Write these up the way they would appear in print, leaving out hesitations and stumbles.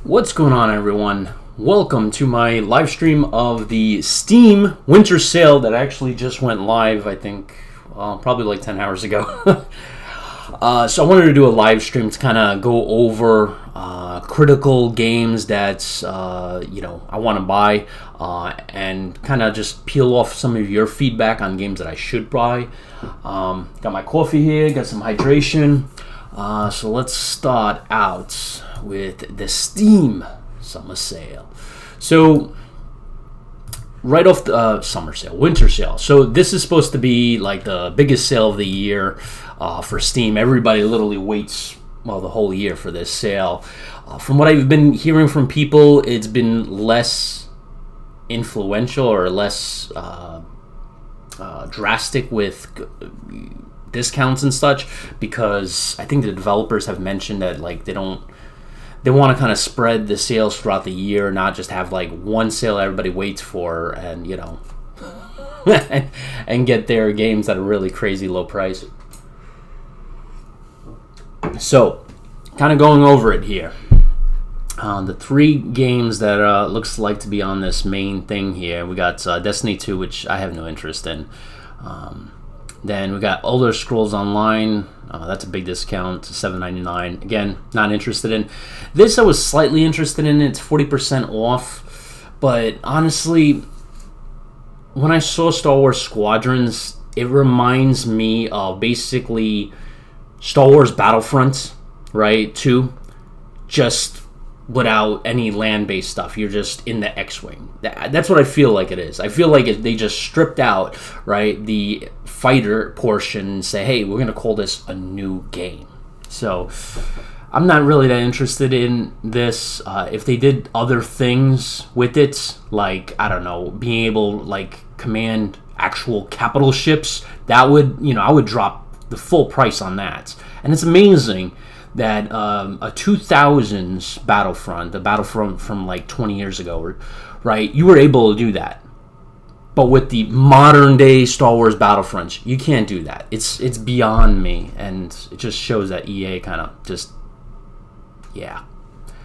What's going on, everyone? Welcome to my live stream of the Steam winter sale that actually just went live, I think, probably like 10 hours ago. So I wanted to do a live stream to kind of go over critical games that I want to buy and kind of just peel off some of your feedback on games that I should buy. Got my coffee here, got some hydration. So let's start out with the Steam summer sale. So right off the summer sale, winter sale. So this is supposed to be like the biggest sale of the year for Steam. Everybody literally waits the whole year for this sale. From what I've been hearing from people, it's been less influential or less drastic with discounts and such, because I think the developers have mentioned that like they want to kind of spread the sales throughout the year, not just have like one sale everybody waits for and and get their games at a really crazy low price. So kind of going over it here, the three games that looks like to be on this main thing here, we got Destiny 2, which I have no interest in. Then we got Elder Scrolls Online. That's a big discount, $7.99. Again, not interested in. This I was slightly interested in. It's 40% off. But honestly, when I saw Star Wars Squadrons, it reminds me of basically Star Wars Battlefront, right? 2, just without any land-based stuff. You're just in the X-Wing. That's what I feel like it is. I feel like they just stripped out, right, the fighter portion and say, hey, we're going to call this a new game. So I'm not really that interested in this. If they did other things with it, like, I don't know, being able like command actual capital ships, that would, I would drop the full price on that. And it's amazing that a 2000s Battlefront, the Battlefront from like 20 years ago, right, you were able to do that. But with the modern day Star Wars Battlefronts, you can't do that. It's beyond me, and it just shows that EA kind of just,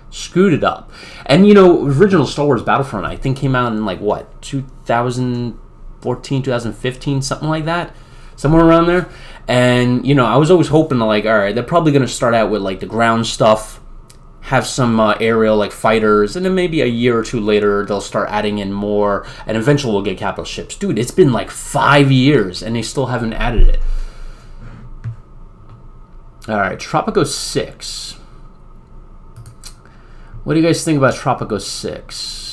screwed it up. And original Star Wars Battlefront, I think, came out in like what, 2014, 2015, something like that, somewhere around there. And I was always hoping to, like, all right, they're probably going to start out with like the ground stuff, have some aerial like fighters, and then maybe a year or two later they'll start adding in more, and eventually we'll get capital ships. Dude, it's been like 5 years and they still haven't added it. All right, Tropico 6. What do you guys think about Tropico 6?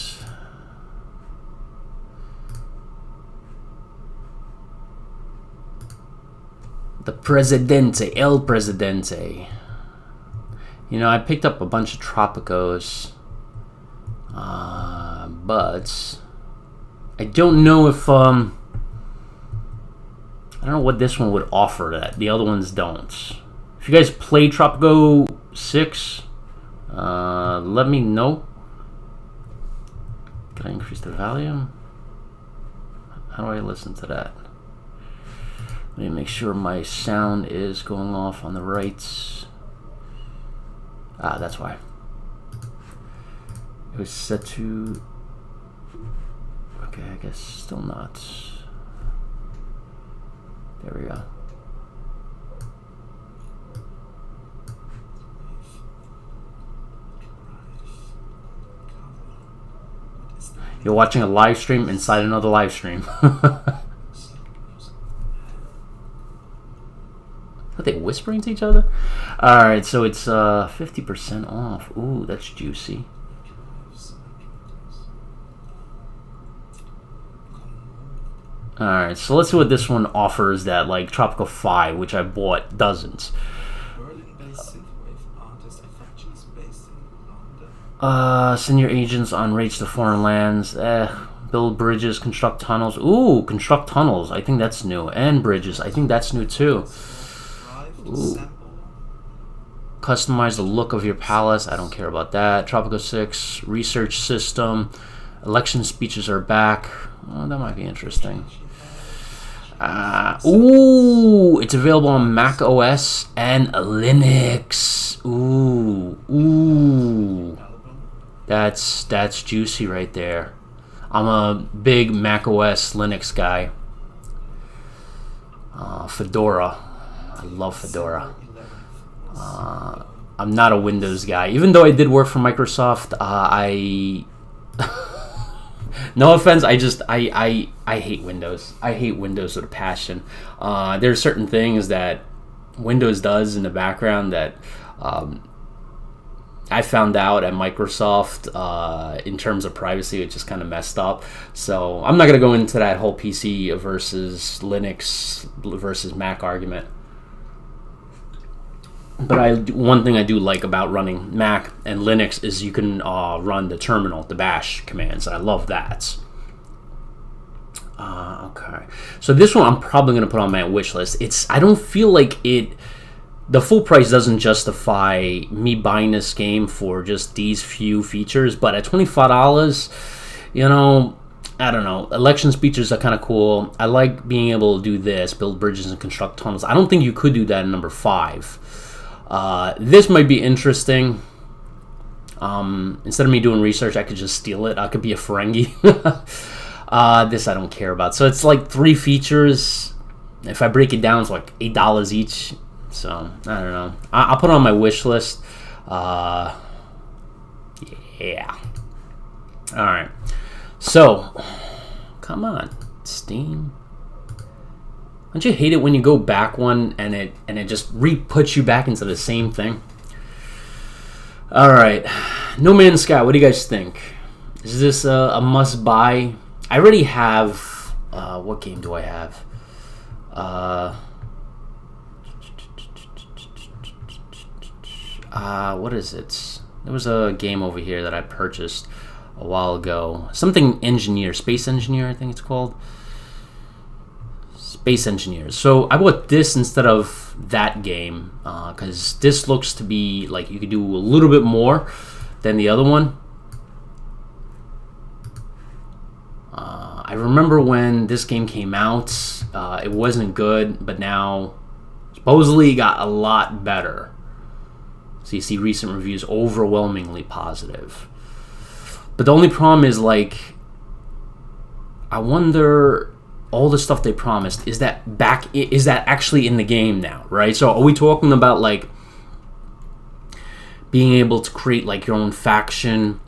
The Presidente, El Presidente. I picked up a bunch of Tropicos, but I don't know if I don't know what this one would offer that the other ones don't. If you guys play Tropico 6, let me know. Can I increase the volume? How do I listen to that? Let me make sure my sound is going off on the right. That's why. It was set to... Okay, I guess still not. There we go. You're watching a live stream inside another live stream. Are they whispering to each other? Alright, so it's 50% off. Ooh, that's juicy. Alright, so let's see what this one offers that like Tropico 5, which I bought, doesn't. Send your agents on raids to foreign lands. Build bridges, construct tunnels. Ooh, construct tunnels. I think that's new. And bridges. I think that's new too. Ooh. Customize the look of your palace. I don't care about that. Tropico 6 research system. Election speeches are back. Oh, that might be interesting. Ooh, it's available on Mac OS and Linux. Ooh. That's juicy right there. I'm a big Mac OS Linux guy. Fedora. I love Fedora. I'm not a Windows guy. Even though I did work for Microsoft, I... no offense, I hate Windows. I hate Windows with a passion. There are certain things that Windows does in the background that I found out at Microsoft in terms of privacy, it just kind of messed up. So I'm not going to go into that whole PC versus Linux versus Mac argument. But one thing I do like about running Mac and Linux is you can run the terminal, the bash commands. I love that. Okay, so this one I'm probably going to put on my wish list. I don't feel like the full price doesn't justify me buying this game for just these few features, but at $25, you know, I don't know. Election speeches are kind of cool. I like being able to do this, build bridges and construct tunnels. I don't think you could do that in number 5. This might be interesting. Instead of me doing research, I could just steal it. I could be a Ferengi. This I don't care about. So it's like 3 features. If I break it down, it's like $8 each. So I don't know. I'll put it on my wish list. Yeah. All right. So, come on, Steam. Don't you hate it when you go back one and it just re-puts you back into the same thing? All right, No Man's Sky. What do you guys think? Is this a must-buy? I already have. What game do I have? What is it? There was a game over here that I purchased a while ago. Something Engineer, Space Engineer, I think it's called. Space Engineers. So I bought this instead of that game because this looks to be like you could do a little bit more than the other one. I remember when this game came out, it wasn't good, but now supposedly got a lot better. So you see recent reviews overwhelmingly positive. But the only problem is, like, I wonder all the stuff they promised, is that actually in the game now, right? So are we talking about like being able to create like your own faction,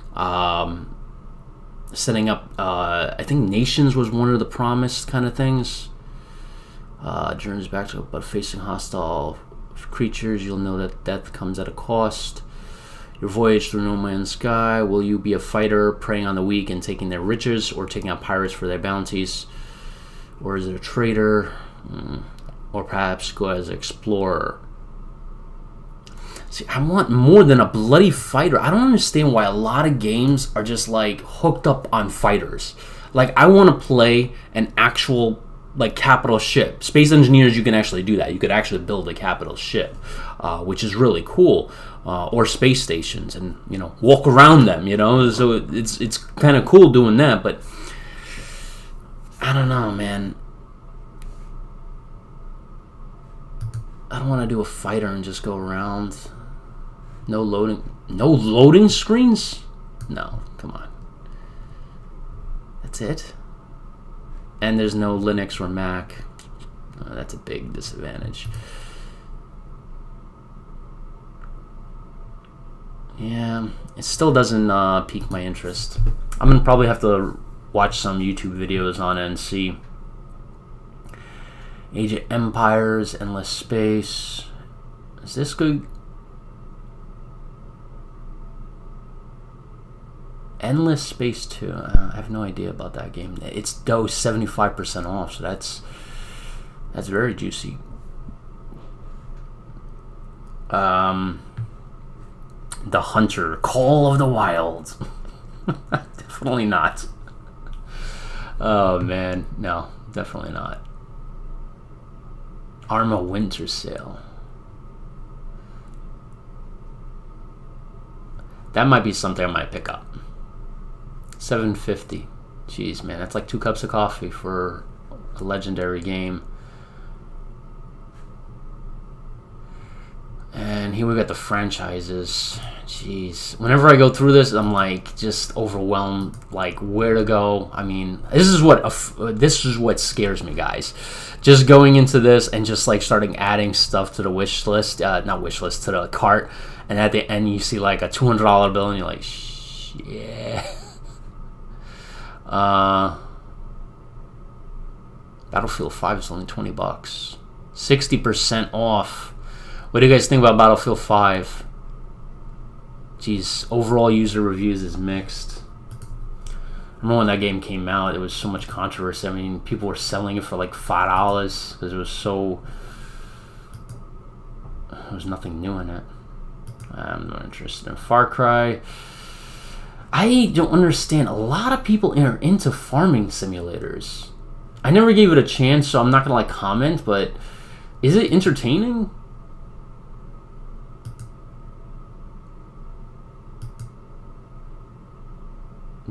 setting up I think nations was one of the promised kind of things. Journeys back to, but facing hostile creatures, you'll know that death comes at a cost. Your voyage through No Man's Sky, will you be a fighter preying on the weak and taking their riches, or taking out pirates for their bounties? Or is it a trader? Or perhaps go as an explorer? See, I want more than a bloody fighter. I don't understand why a lot of games are just like hooked up on fighters. Like, I want to play an actual like capital ship. Space Engineers, you can actually do that. You could actually build a capital ship, which is really cool. Or space stations, and you know, walk around them. You know, so it's kind of cool doing that. But I don't know, man. I don't want to do a fighter and just go around. No loading screens? No, come on. That's it? And there's no Linux or Mac. That's a big disadvantage. Yeah, it still doesn't pique my interest. I'm gonna probably have to watch some YouTube videos on it and see. Age of Empires, Endless Space. Is this good? Endless Space 2. I have no idea about that game. It's 75% off, so that's very juicy. The Hunter, Call of the Wild. Definitely not. Oh man, no, definitely not. Arma Winter Sale. That might be something I might pick up. $7.50. Jeez, man, that's like 2 cups of coffee for a legendary game. And here we got the franchises. Jeez. Whenever I go through this, I'm like just overwhelmed, like where to go. I mean, this is what scares me, guys. Just going into this and just like starting adding stuff to the wish list, not wish list, to the cart, and at the end you see like a $200 bill and you're like, yeah. Battlefield 5 is only $20. 60% off. What do you guys think about Battlefield 5? Jeez, overall user reviews is mixed. I remember when that game came out, there was so much controversy. I mean, people were selling it for like $5 because it was so... There was nothing new in it. I'm not interested in Far Cry. I don't understand. A lot of people are into farming simulators. I never gave it a chance, so I'm not gonna like comment, but is it entertaining?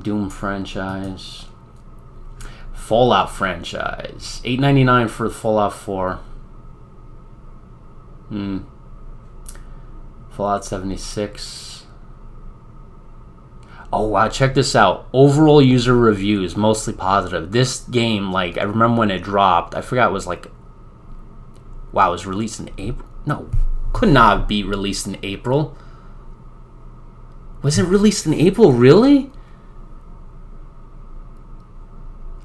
Doom franchise. Fallout franchise. $8.99 for Fallout 4. Fallout 76. Oh wow, check this out. Overall user reviews, mostly positive. This game, like, I remember when it dropped, I forgot, it was like, wow, it was released in April? No, could not be released in April. Was it released in April, really?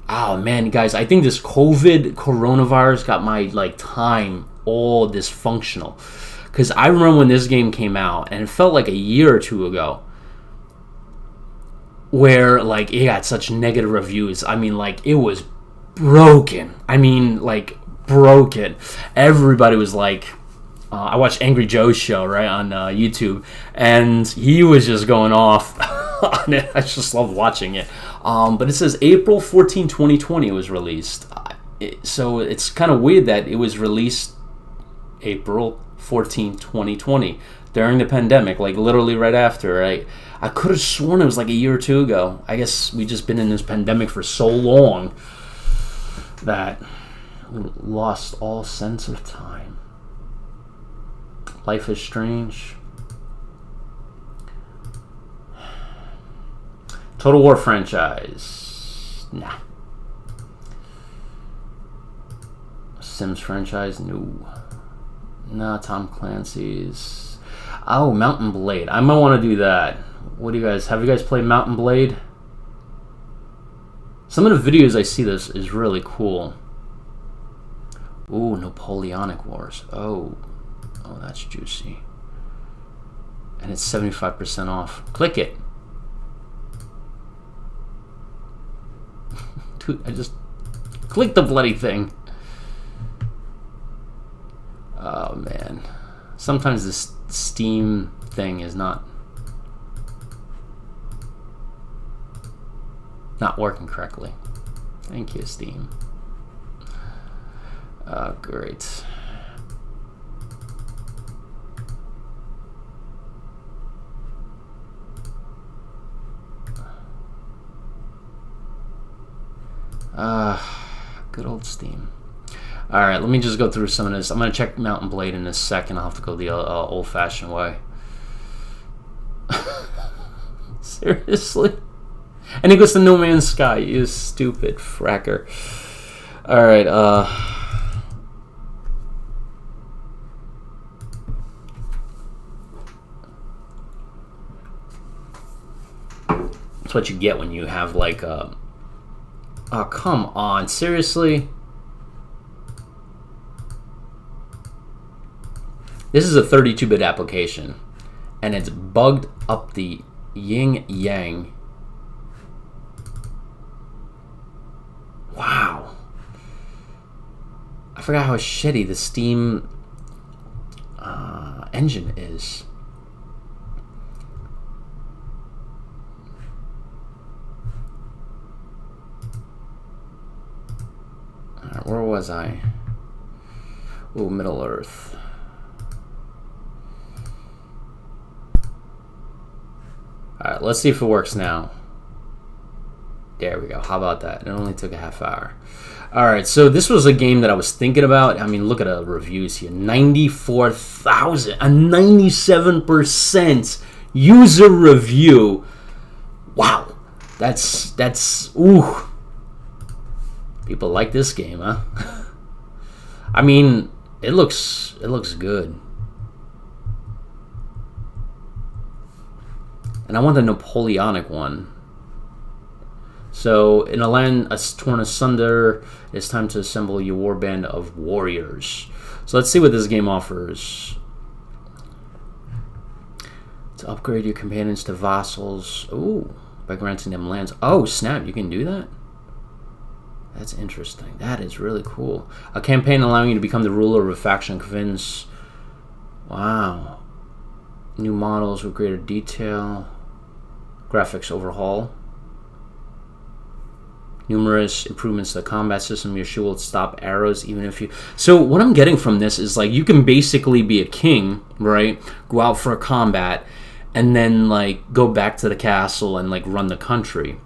Oh man, guys, I think this coronavirus got my like time all dysfunctional. Because I remember when this game came out, and it felt like a year or two ago, where like it got such negative reviews. I mean, like, it was broken. I mean, like, broken. Everybody was like, I watched Angry Joe's show, right, on YouTube, and he was just going off on it. I just love watching it. But it says April 14, 2020 it was released. So it's kind of weird that it was released April 14, 2020 during the pandemic, like literally right after, right? I could have sworn it was like a year or two ago. I guess we just been in this pandemic for so long that we lost all sense of time. Life is Strange. Total War franchise. Nah. Sims franchise. No. Nah, Tom Clancy's. Oh, Mountain Blade. I might want to do that. What do you guys... Have you guys played Mountain Blade? Some of the videos I see this is really cool. Ooh, Napoleonic Wars. Oh, that's juicy. And it's 75% off. Click it. Dude, I just clicked the bloody thing. Oh, man. Sometimes this Steam thing is not working correctly. Thank you, Steam. Great. Good old Steam. Alright, let me just go through some of this. I'm going to check Mountain Blade in a second. I'll have to go the old-fashioned way. Seriously? And he goes to No Man's Sky. You stupid fracker. Alright, that's what you get when you have like a... Oh, come on. Seriously? This is a 32-bit application, and it's bugged up the yin-yang. Wow. I forgot how shitty the Steam engine is. Alright, where was I? Ooh, Middle Earth. Alright, let's see if it works now. There we go. How about that? It only took a half hour. Alright, so this was a game that I was thinking about. I mean, look at the reviews here. 94,000. A 97% User review. Wow. That's ooh. People like this game, huh? I mean, it looks good. And I want the Napoleonic one. So, in a land torn asunder, it's time to assemble your war band of warriors. So let's see what this game offers. To upgrade your companions to vassals. Ooh, by granting them lands. Oh, snap, you can do that? That's interesting. That is really cool. A campaign allowing you to become the ruler of a faction convince. Wow. New models with greater detail. Graphics overhaul. Numerous improvements to the combat system. Your shield will stop arrows even if you... So what I'm getting from this is like you can basically be a king, right? Go out for a combat and then like go back to the castle and like run the country.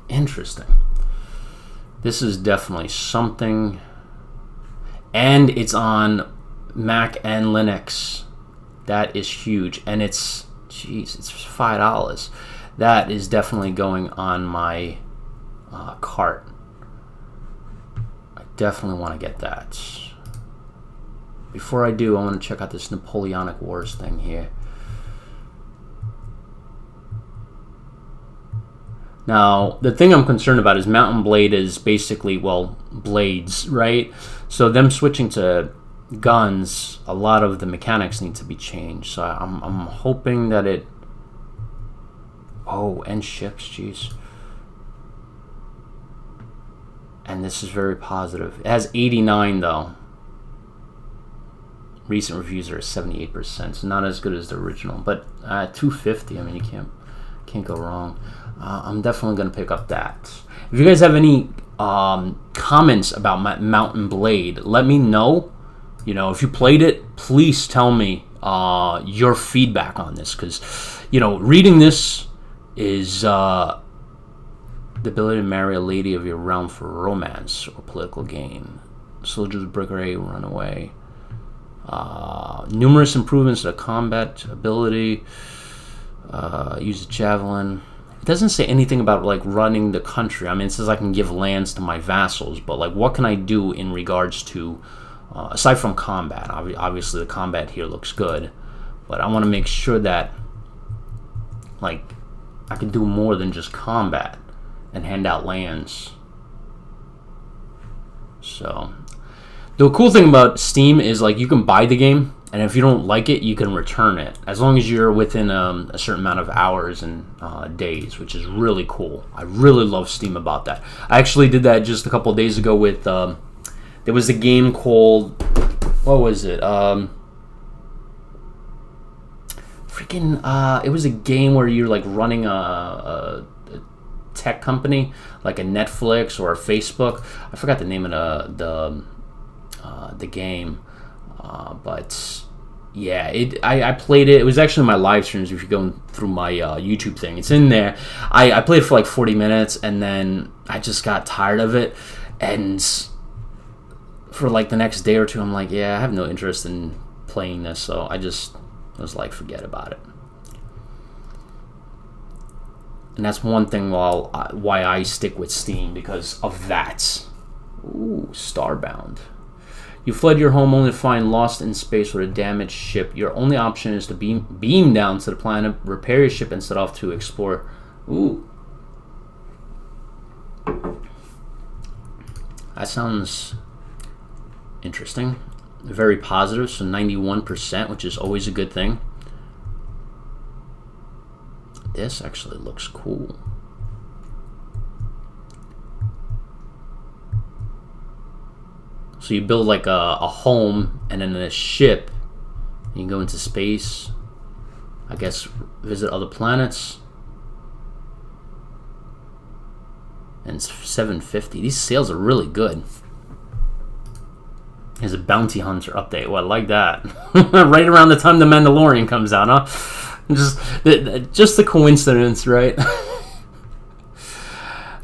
Interesting. This is definitely something. And it's on Mac and Linux. That is huge. And it's... Jeez, it's $5. That is definitely going on my cart. I definitely want to get that. Before I do, I want to check out this Napoleonic Wars thing here. Now, the thing I'm concerned about is Mountain Blade is basically, well, blades, right? So them switching to guns, a lot of the mechanics need to be changed. So I'm hoping that it... Oh, and ships, jeez. And this is very positive. It has 89 though. Recent reviews are 78%, so not as good as the original. But 250, I mean, you can't go wrong. I'm definitely gonna pick up that. If you guys have any comments about Mountain Blade, let me know. You know, if you played it, please tell me your feedback on this, because you know, reading this is the ability to marry a lady of your realm for romance or political gain. Soldiers break away, run away. Numerous improvements to the combat ability. Use a javelin. It doesn't say anything about like running the country. I mean, it says I can give lands to my vassals, but like, what can I do in regards to aside from combat? Obviously, the combat here looks good, but I want to make sure that like I can do more than just combat and hand out lands. So the cool thing about Steam is like you can buy the game, and if you don't like it, you can return it as long as you're within a certain amount of hours and days, which is really cool. I really love Steam about that. I actually did that just a couple of days ago with there was a game called, what was it? It was a game where you're like running a tech company, like a Netflix or a Facebook. I forgot the name of the game, but yeah, I played it. It was actually my live streams. If you're going through my YouTube thing, it's in there. I played it for like 40 minutes, and then I just got tired of it, and for like the next day or two, I'm like, yeah, I have no interest in playing this, so I was like, forget about it. And that's one thing why I stick with Steam, because of that. Ooh, Starbound. You fled your home only to find lost in space with a damaged ship. Your only option is to beam down to the planet, repair your ship, and set off to explore. Ooh. That sounds interesting. Very positive, so 91%, which is always a good thing. This actually looks cool. So you build like a home and then a ship. You can go into space. I guess visit other planets. And it's $7.50. These sales are really good. There's a bounty hunter update. Well, I like that. Right around the time the Mandalorian comes out, huh? Just the coincidence, right?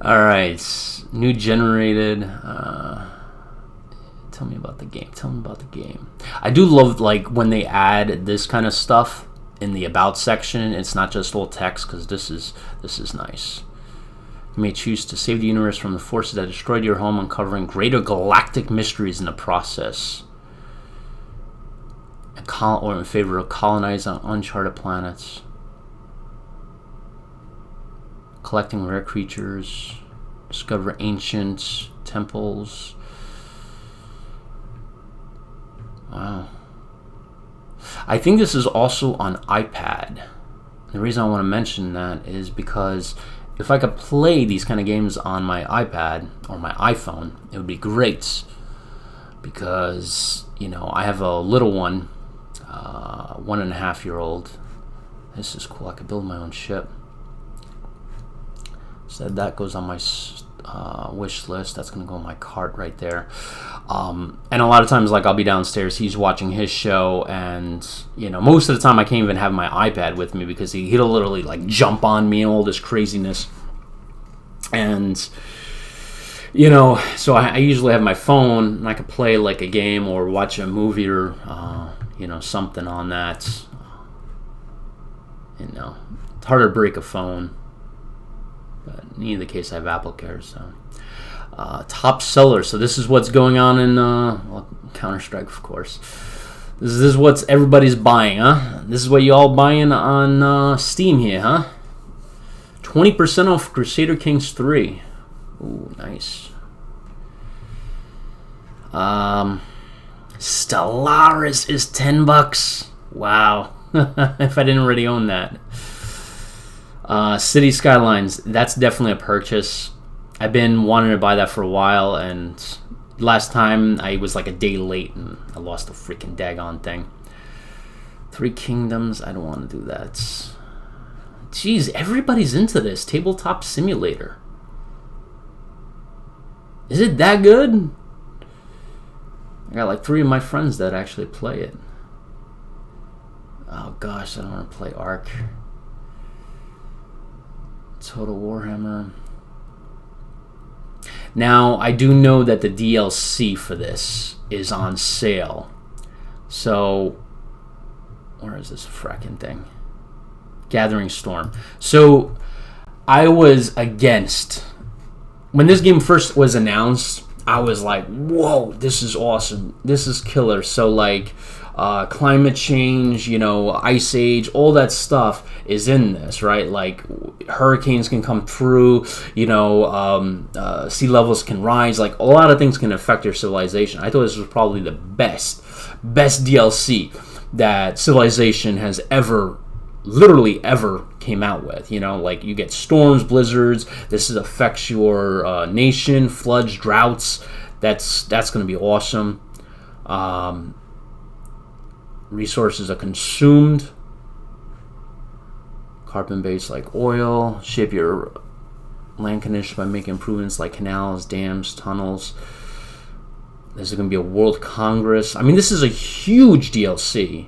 All right. New generated Tell me about the game. Tell me about the game. I do love like when they add this kind of stuff in the about section. It's not just all text, because this is nice. You may choose to save the universe from the forces that destroyed your home, uncovering greater galactic mysteries in the process. Or in favor of colonizing uncharted planets. Collecting rare creatures. Discover ancient temples. Wow. I think this is also on iPad. The reason I want to mention that is because if I could play these kind of games on my iPad or my iPhone, it would be great. Because, you know, I have a little one, 1.5-year-old. This is cool. I could build my own ship. So that goes on my wish list. That's going to go in my cart right there. And a lot of times, like, I'll be downstairs, he's watching his show, and, you know, most of the time I can't even have my iPad with me because he'll literally, like, jump on me and all this craziness. And, you know, so I usually have my phone, and I can play, like, a game or watch a movie or, you know, something on that. You know, it's harder to break a phone. But in either case, I have Apple Care, so. Top seller. So this is what's going on in well, Counter-Strike, of course. This is what everybody's buying, huh? This is what you all buying on Steam here, huh? 20% off Crusader Kings 3. Ooh, nice. Stellaris is $10. Wow. If I didn't already own that. City Skylines, that's definitely a purchase. I've been wanting to buy that for a while, and last time I was like a day late and I lost the freaking daggone thing. Three Kingdoms, I don't want to do that. Jeez, everybody's into this. Tabletop Simulator. Is it that good? I got like 3 of my friends that actually play it. Oh gosh, I don't want to play Ark. Total Warhammer. Now, I do know that the DLC for this is on sale. So, where is this fracking thing? Gathering Storm. So, I was against. When this game first was announced, I was like, whoa, this is awesome. This is killer. So, like, climate change, you know, ice age, all that stuff is in this, right? Like, hurricanes can come through, you know, sea levels can rise, like, a lot of things can affect your civilization. I thought this was probably the best DLC that Civilization has ever, literally ever came out with. You know, like, you get storms, blizzards, this affects your nation, floods, droughts. That's going to be awesome. Resources are consumed. Carbon-based, like oil. Shape your land conditions by making improvements like canals, dams, tunnels. This is going to be a World Congress. I mean, this is a huge DLC.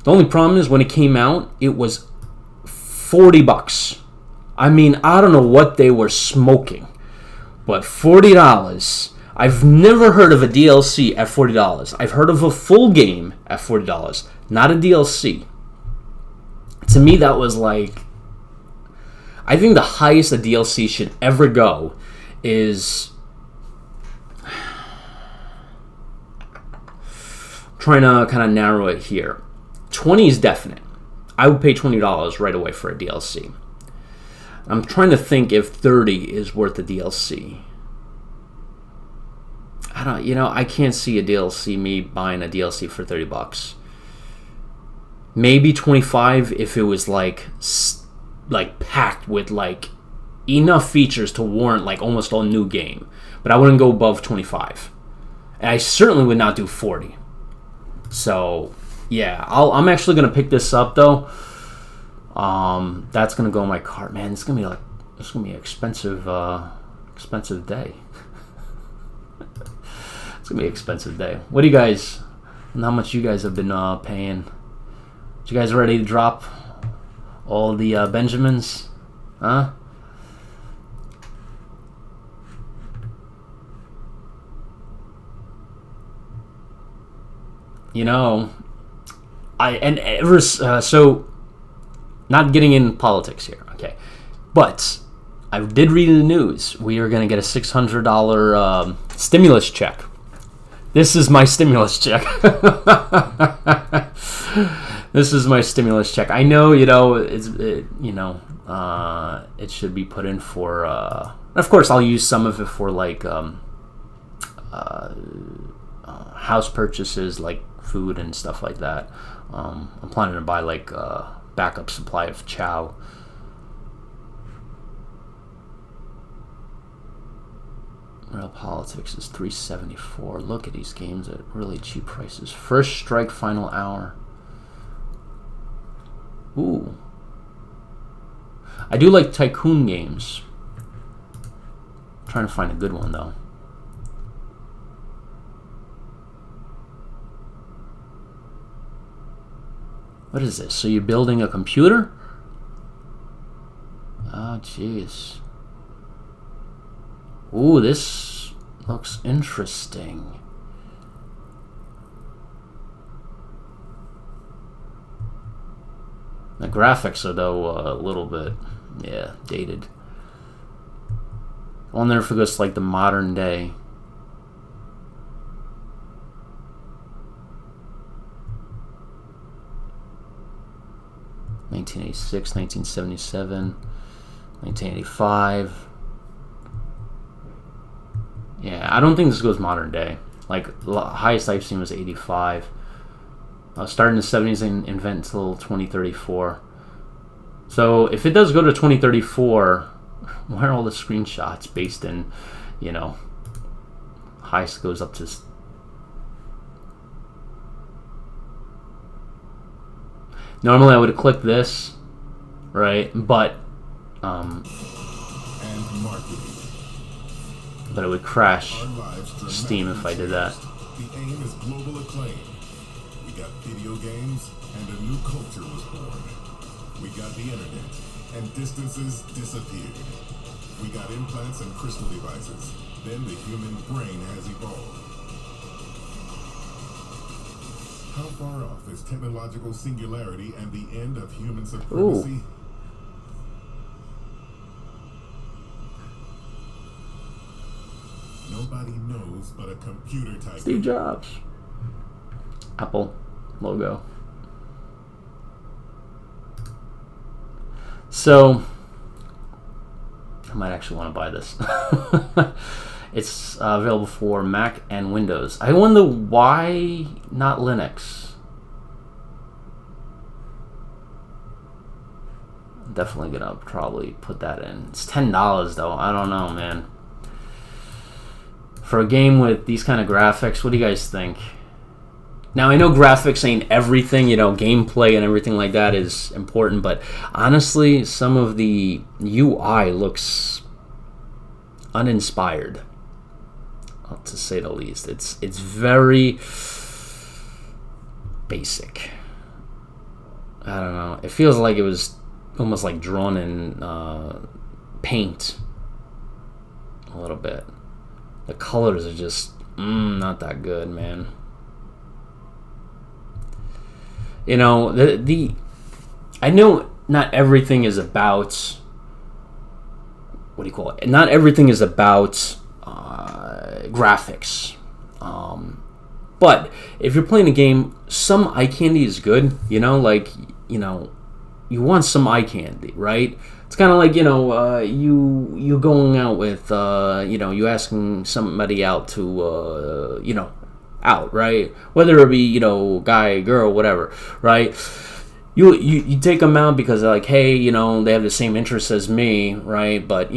The only problem is when it came out, it was $40. I mean, I don't know what they were smoking, but $40. I've never heard of a DLC at $40. I've heard of a full game at $40, not a DLC. To me, that was like, I think the highest a DLC should ever go is, trying to kind of narrow it here. 20 is definite. I would pay $20 right away for a DLC. I'm trying to think if 30 is worth the DLC. I can't see me buying a DLC for $30. Maybe 25 if it was like packed with like enough features to warrant like almost a new game. But I wouldn't go above 25. And I certainly would not do 40. So, yeah, I'm actually gonna pick this up though. That's gonna go in my cart, man. It's gonna be an expensive day. It's gonna be an expensive day. What do you guys? How much you guys have been paying? You guys ready to drop all the Benjamins? Huh? you know, so not getting in politics here, okay, but I did read in the news we are going to get a $600 stimulus check. This is my stimulus check. This is my stimulus check. I know, it should be put in for. Of course, I'll use some of it for like house purchases, like food and stuff like that. I'm planning to buy like a backup supply of chow. Real Politics is $374. Look at these games at really cheap prices. First Strike Final Hour. Ooh. I do like Tycoon games. I'm trying to find a good one though. What is this? So you're building a computer? Oh, jeez. Ooh, this looks interesting. The graphics are, though, a little bit, yeah, dated. I wonder if it goes to, like, the modern day. (1986, 1977, 1985). Yeah, I don't think this goes modern day. Like, the highest I've seen was 85. Started in the 70s and invent until 2034. So, if it does go to 2034, why are all the screenshots based in, highest goes up to... Normally I would click this, right? But it would crash Steam if I did that. The aim is global acclaim. We got video games, and a new culture was born. We got the internet, and distances disappeared. We got implants and crystal devices. Then the human brain has evolved. How far off is technological singularity and the end of human supremacy? Ooh. Nobody knows but a computer type. Steve Jobs. Apple logo. So, I might actually want to buy this. It's available for Mac and Windows. I wonder why not Linux. I'm definitely gonna probably put that in. It's $10 though. I don't know, man. For a game with these kind of graphics, what do you guys think? Now, I know graphics ain't everything, gameplay and everything like that is important, but honestly, some of the UI looks uninspired, to say the least. It's very basic. I don't know. It feels like it was almost like drawn in paint a little bit. The colors are just not that good, man. I know not everything is about, what do you call it? Not everything is about graphics. But if you're playing a game, some eye candy is good. You want some eye candy, right? It's kind of like, you going out with, you asking somebody out to, out, right? Whether it be, guy, girl, whatever, right? You take them out because they're like, hey, they have the same interests as me, right? But,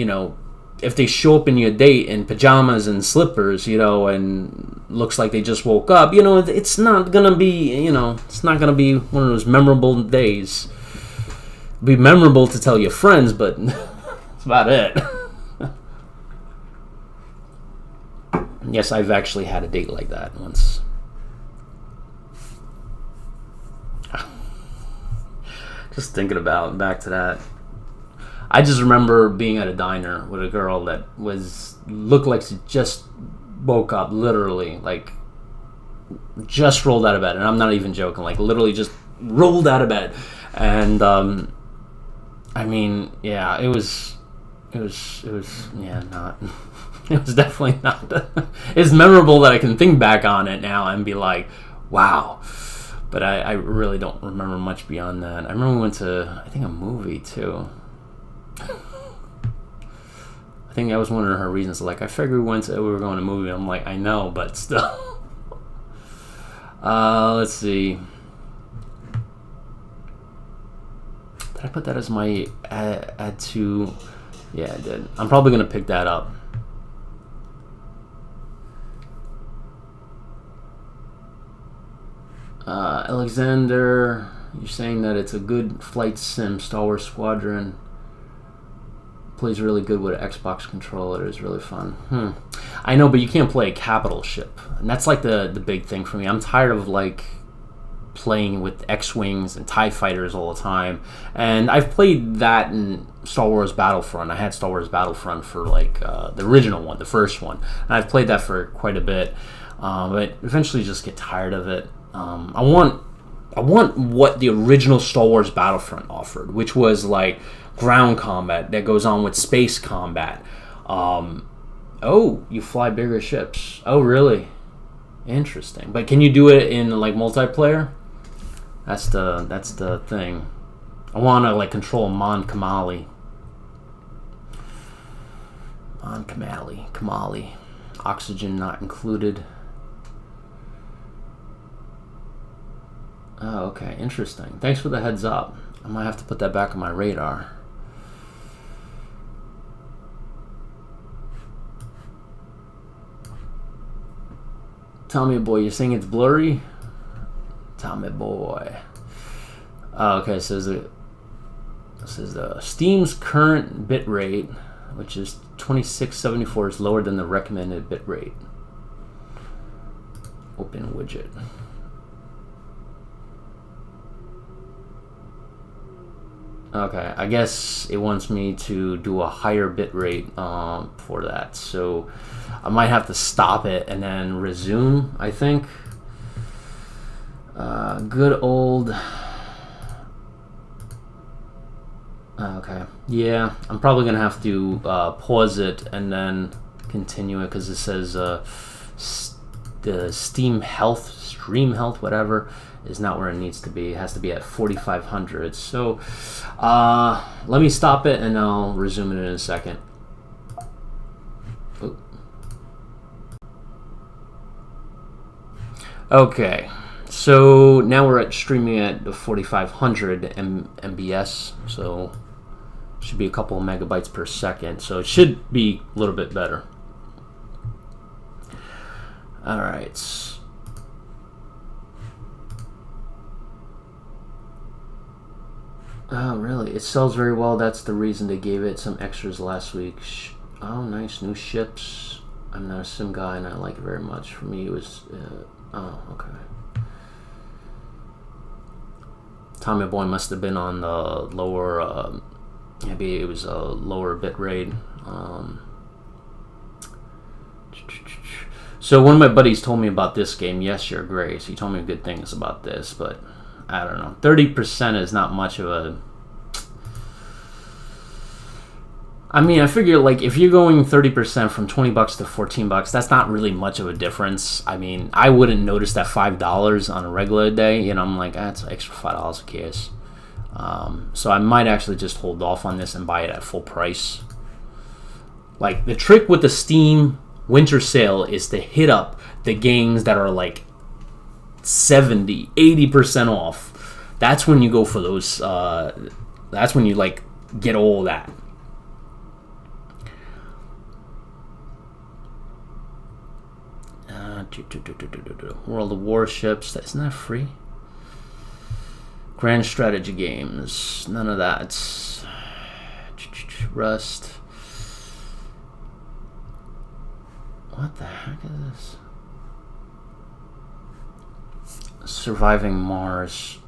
if they show up in your date in pajamas and slippers, and looks like they just woke up, it's not gonna be, it's not gonna be one of those memorable days. It'll be memorable to tell your friends, but that's about it. Yes, I've actually had a date like that once. Just thinking about back to that. I just remember being at a diner with a girl that looked like she just woke up, literally, like just rolled out of bed, and I'm not even joking. Like literally just rolled out of bed, and I mean, yeah, it was yeah, not. It was definitely not. It's memorable that I can think back on it now and be like, wow. But I really don't remember much beyond that. I remember we went to, I think, a movie too. I think that was one of her reasons. Like, I figured we were going to a movie. I'm like, I know, but still. Let's see. Did I put that as my add to? Yeah, I did. I'm probably gonna pick that up. Alexander, you're saying that it's a good flight sim. Star Wars Squadron plays really good with an Xbox controller. It's really fun. I know, but you can't play a capital ship, and that's like the big thing for me. I'm tired of like playing with X-Wings and TIE fighters all the time, and I've played that in Star Wars Battlefront. I had Star Wars Battlefront for like the original one, the first one, and I've played that for quite a bit, but eventually just get tired of it. I want what the original Star Wars Battlefront offered, which was like ground combat that goes on with space combat. Oh, you fly bigger ships. Oh, really? Interesting. But can you do it in like multiplayer? That's the thing. I want to like control Mon Kamali. Kamali. Oxygen not included. Oh, okay. Interesting. Thanks for the heads up. I might have to put that back on my radar. Tommy boy, you're saying it's blurry? Tommy boy. Oh, okay, so it says Steam's current bit rate, which is 2674, is lower than the recommended bit rate. Open widget. Okay, I guess it wants me to do a higher bit rate for that, so I might have to stop it and then resume, I think. Good old... Okay, yeah, I'm probably going to have to pause it and then continue it, because it says the Stream Health, whatever, is not where it needs to be. It has to be at 4,500. So let me stop it and I'll resume it in a second. Ooh. Okay, so now we're at streaming at the 4,500 MBS, so should be a couple of megabytes per second, so it should be a little bit better. All right. Oh, really? It sells very well. That's the reason they gave it some extras last week. Oh, nice. New ships. I'm not a sim guy, and I like it very much. For me, it was... oh, okay. Tommy Boy must have been on the lower... maybe it was a lower bit rate. So one of my buddies told me about this game, Yes, Your Grace. He told me good things about this, but... I don't know. 30% is not much of a... I mean, I figure, like, if you're going 30% from $20 to $14, that's not really much of a difference. I mean, I wouldn't notice that $5 on a regular day. You know, I'm like, that's an extra $5 a case. So I might actually just hold off on this and buy it at full price. Like, the trick with the Steam Winter Sale is to hit up the games that are, like, 70, 80% off. That's when you go for those. That's when you like get all that. World of Warships. Isn't that free? Grand Strategy Games. None of that. Rust. What the heck is this? Surviving Mars.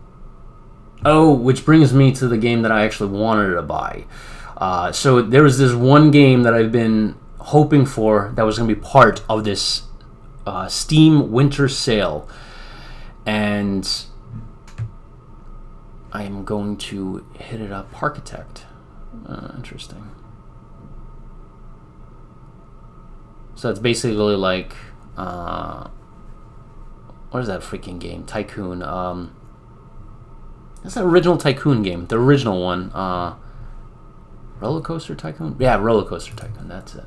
Oh, which brings me to the game that I actually wanted to buy. So there was this one game that I've been hoping for that was going to be part of this Steam Winter Sale, and I am going to hit it up. Architect, interesting. So it's basically like, what is that freaking game? Tycoon. That's the original Tycoon game. The original one. Roller Coaster Tycoon? Yeah, Roller Coaster Tycoon. That's it.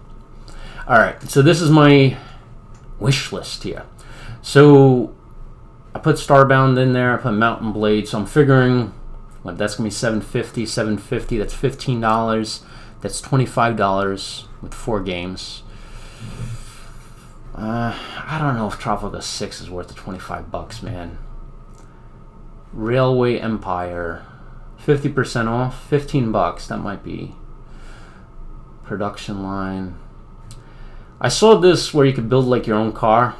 Alright, so this is my wish list here. So I put Starbound in there. I put Mountain Blade. So I'm figuring what that's going to be $7.50. That's $15. That's $25 with 4 games. I don't know if Tropico 6 is worth the $25, man. Railway Empire, 50% off, $15. That might be. Production line. I saw this where you could build like your own car.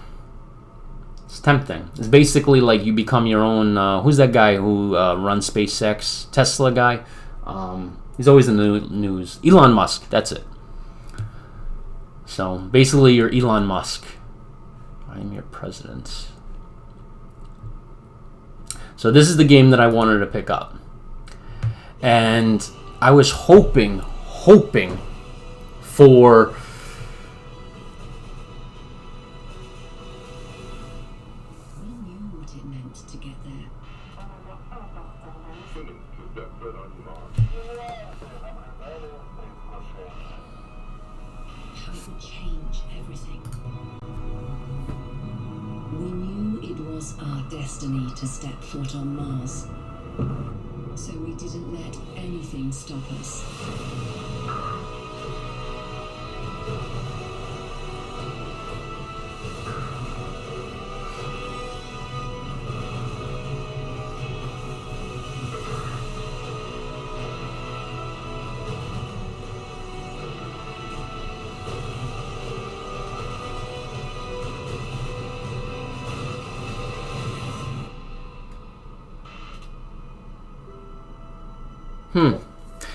It's tempting. It's basically like you become your own. Who's that guy who runs SpaceX? Tesla guy. He's always in the news. Elon Musk. That's it. So basically, you're Elon Musk. I'm your president. So this is the game that I wanted to pick up, and I was hoping for destiny to step foot on Mars, so we didn't let anything stop us.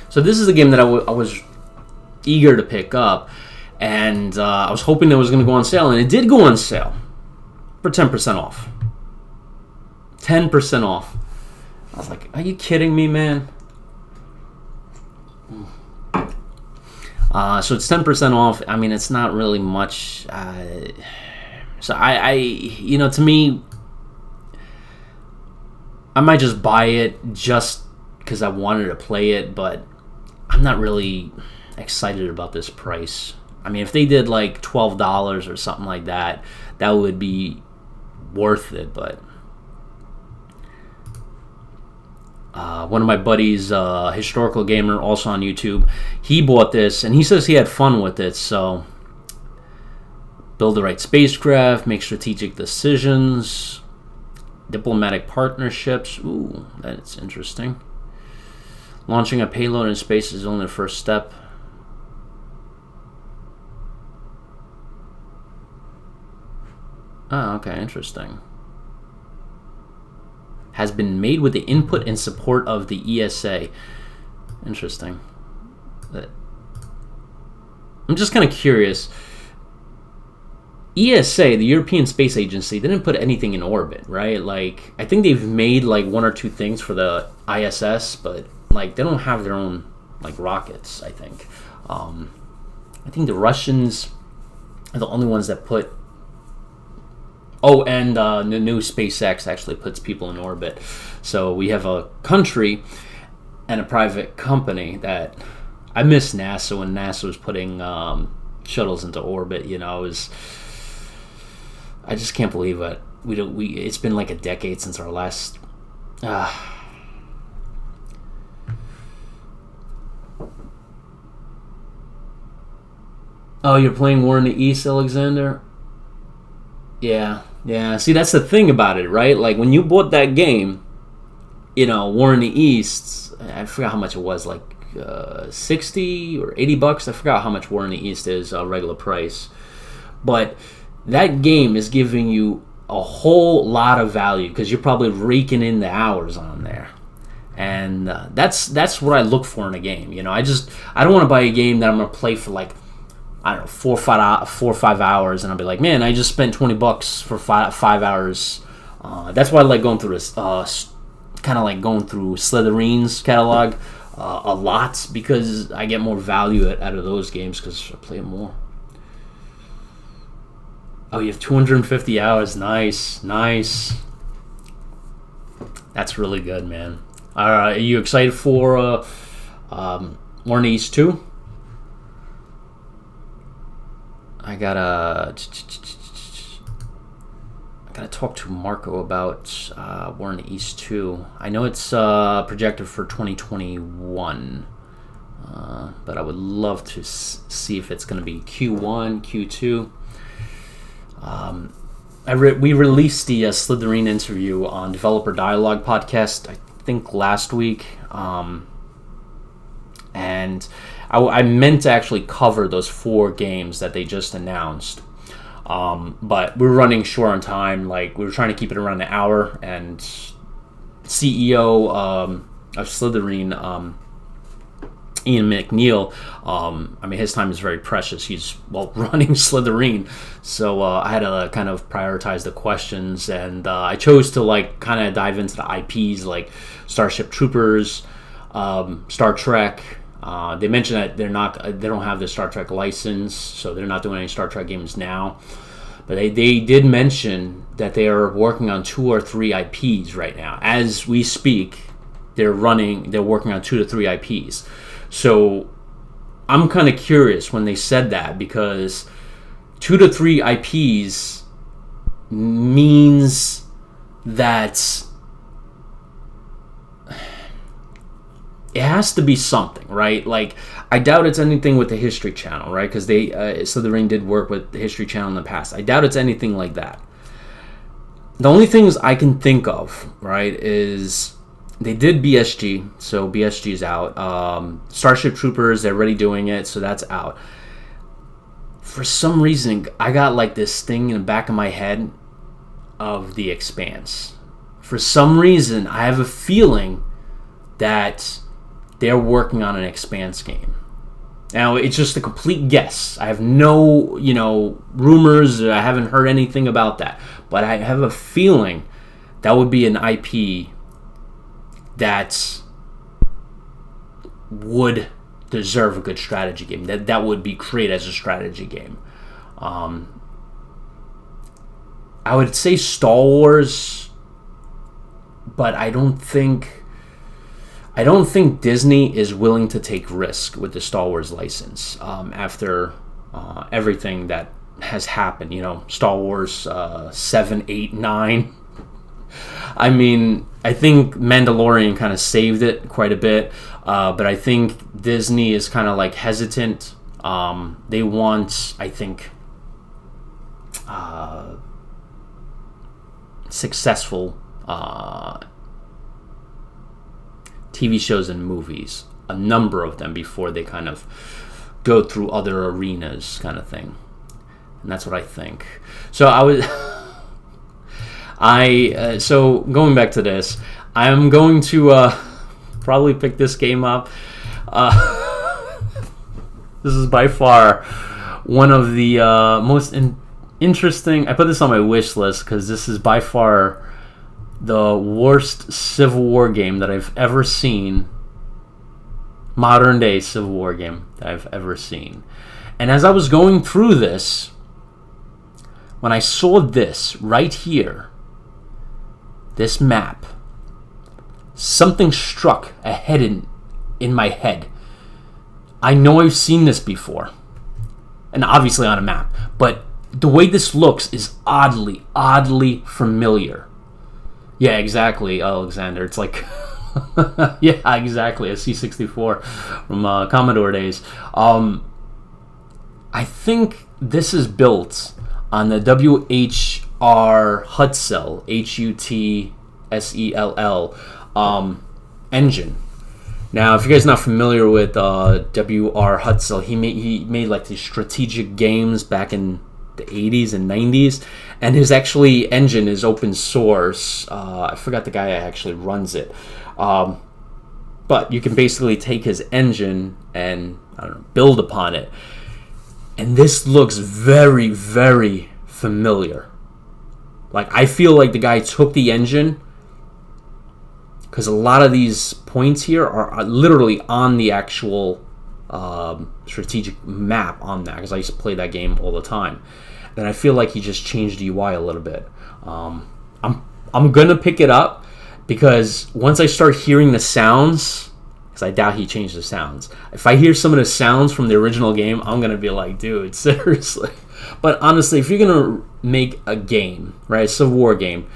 So this is a game that I was eager to pick up, and I was hoping it was going to go on sale, and it did go on sale for 10% off. 10% off. I was like, are you kidding me, man? So it's 10% off. I mean, it's not really much. So I you know, to me, I might just buy it just because I wanted to play it, but I'm not really excited about this price. I mean, if they did like $12 or something like that, that would be worth it. But one of my buddies, historical gamer, also on YouTube, he bought this and he says he had fun with it. So build the right spacecraft, make strategic decisions, diplomatic partnerships. Ooh, that's interesting. Launching a payload in space is only the first step. Oh, okay, interesting. Has been made with the input and support of the ESA. Interesting. I'm just kind of curious. ESA, the European Space Agency, didn't put anything in orbit, right? Like, I think they've made like 1 or 2 things for the ISS, but like they don't have their own like rockets. I think the Russians are the only ones that put. Oh, and the new SpaceX actually puts people in orbit. So we have a country and a private company that. I miss NASA when NASA was putting shuttles into orbit. You know, I just can't believe it. It's been like a decade since our last. Oh, you're playing War in the East, Alexander? Yeah. See, that's the thing about it, right? Like, when you bought that game, you know, War in the East, I forgot how much it was, like 60 or $80. I forgot how much War in the East is, regular price. But that game is giving you a whole lot of value because you're probably raking in the hours on there. And that's what I look for in a game. You know, I don't want to buy a game that I'm going to play for like I don't know, 4 or 5 hours, and I'll be like, man, I just spent $20 for 5 hours. That's why I like going through this, kind of like going through Slitherine's catalog a lot, because I get more value out of those games because I play them more. Oh, you have 250 hours. Nice. That's really good, man. Are you excited for War in the East 2? I gotta talk to Marco about War in the East 2. I know it's projected for 2021, but I would love to see if it's going to be Q1, Q2. We released the Slitherine interview on Developer Dialogue podcast, I think last week, and I meant to actually cover those 4 games that they just announced, but we were running short on time. Like, we were trying to keep it around an hour, and CEO of Slitherine, Ian McNeil, I mean, his time is very precious. He's, running Slitherine, so I had to kind of prioritize the questions, and I chose to kind of dive into the IPs like Starship Troopers, Star Trek. They mentioned that they don't have the Star Trek license, so they're not doing any Star Trek games now. But they did mention that they are working on 2 or 3 IPs right now. As we speak, they're working on 2 to 3 IPs. So I'm kind of curious when they said that, because 2 to 3 IPs means that it has to be something, right? Like, I doubt it's anything with the History Channel, right? Because Slitherine did work with the History Channel in the past. I doubt it's anything like that. The only things I can think of, right, is they did BSG, so BSG is out. Starship Troopers, they're already doing it, so that's out. For some reason, I got like this thing in the back of my head of The Expanse. For some reason, I have a feeling that they're working on an Expanse game. Now, it's just a complete guess. I have no, rumors. I haven't heard anything about that. But I have a feeling that would be an IP that would deserve a good strategy game. That would be created as a strategy game. I would say Star Wars, but I don't think Disney is willing to take risk with the Star Wars license after everything that has happened. Star Wars 7, 8, 9. I mean, I think Mandalorian kind of saved it quite a bit, but I think Disney is kind of like hesitant. They want, I think, successful TV shows and movies, a number of them, before they kind of go through other arenas, kind of thing. And that's what I think. So so going back to this, I'm going to probably pick this game up. This is by far one of the most interesting. I put this on my wish list because this is by far the worst Civil War game that I've ever seen. Modern day Civil War game that I've ever seen. And as I was going through this, when I saw this right here, this map, something struck a head in my head. I know I've seen this before, and obviously on a map, but the way this looks is oddly familiar. Yeah, exactly, Alexander. It's like, yeah, exactly, a C64 from Commodore days. I think this is built on the WHR Hutsell, Hutsell, engine. Now, if you guys are not familiar with WR Hutsell, he made like these strategic games back in the 80s and 90s, and his actually engine is open source. I forgot the guy that actually runs it, but you can basically take his engine and build upon it. And this looks very, very familiar. Like, I feel like the guy took the engine, because a lot of these points here are literally on the actual strategic map on that, because I used to play that game all the time. And I feel like he just changed the UI a little bit. I'm gonna pick it up, because once I start hearing the sounds, because I doubt he changed the sounds. If I hear some of the sounds from the original game, I'm gonna be like, dude, seriously. But honestly, if you're gonna make a game, right, a Civil War game,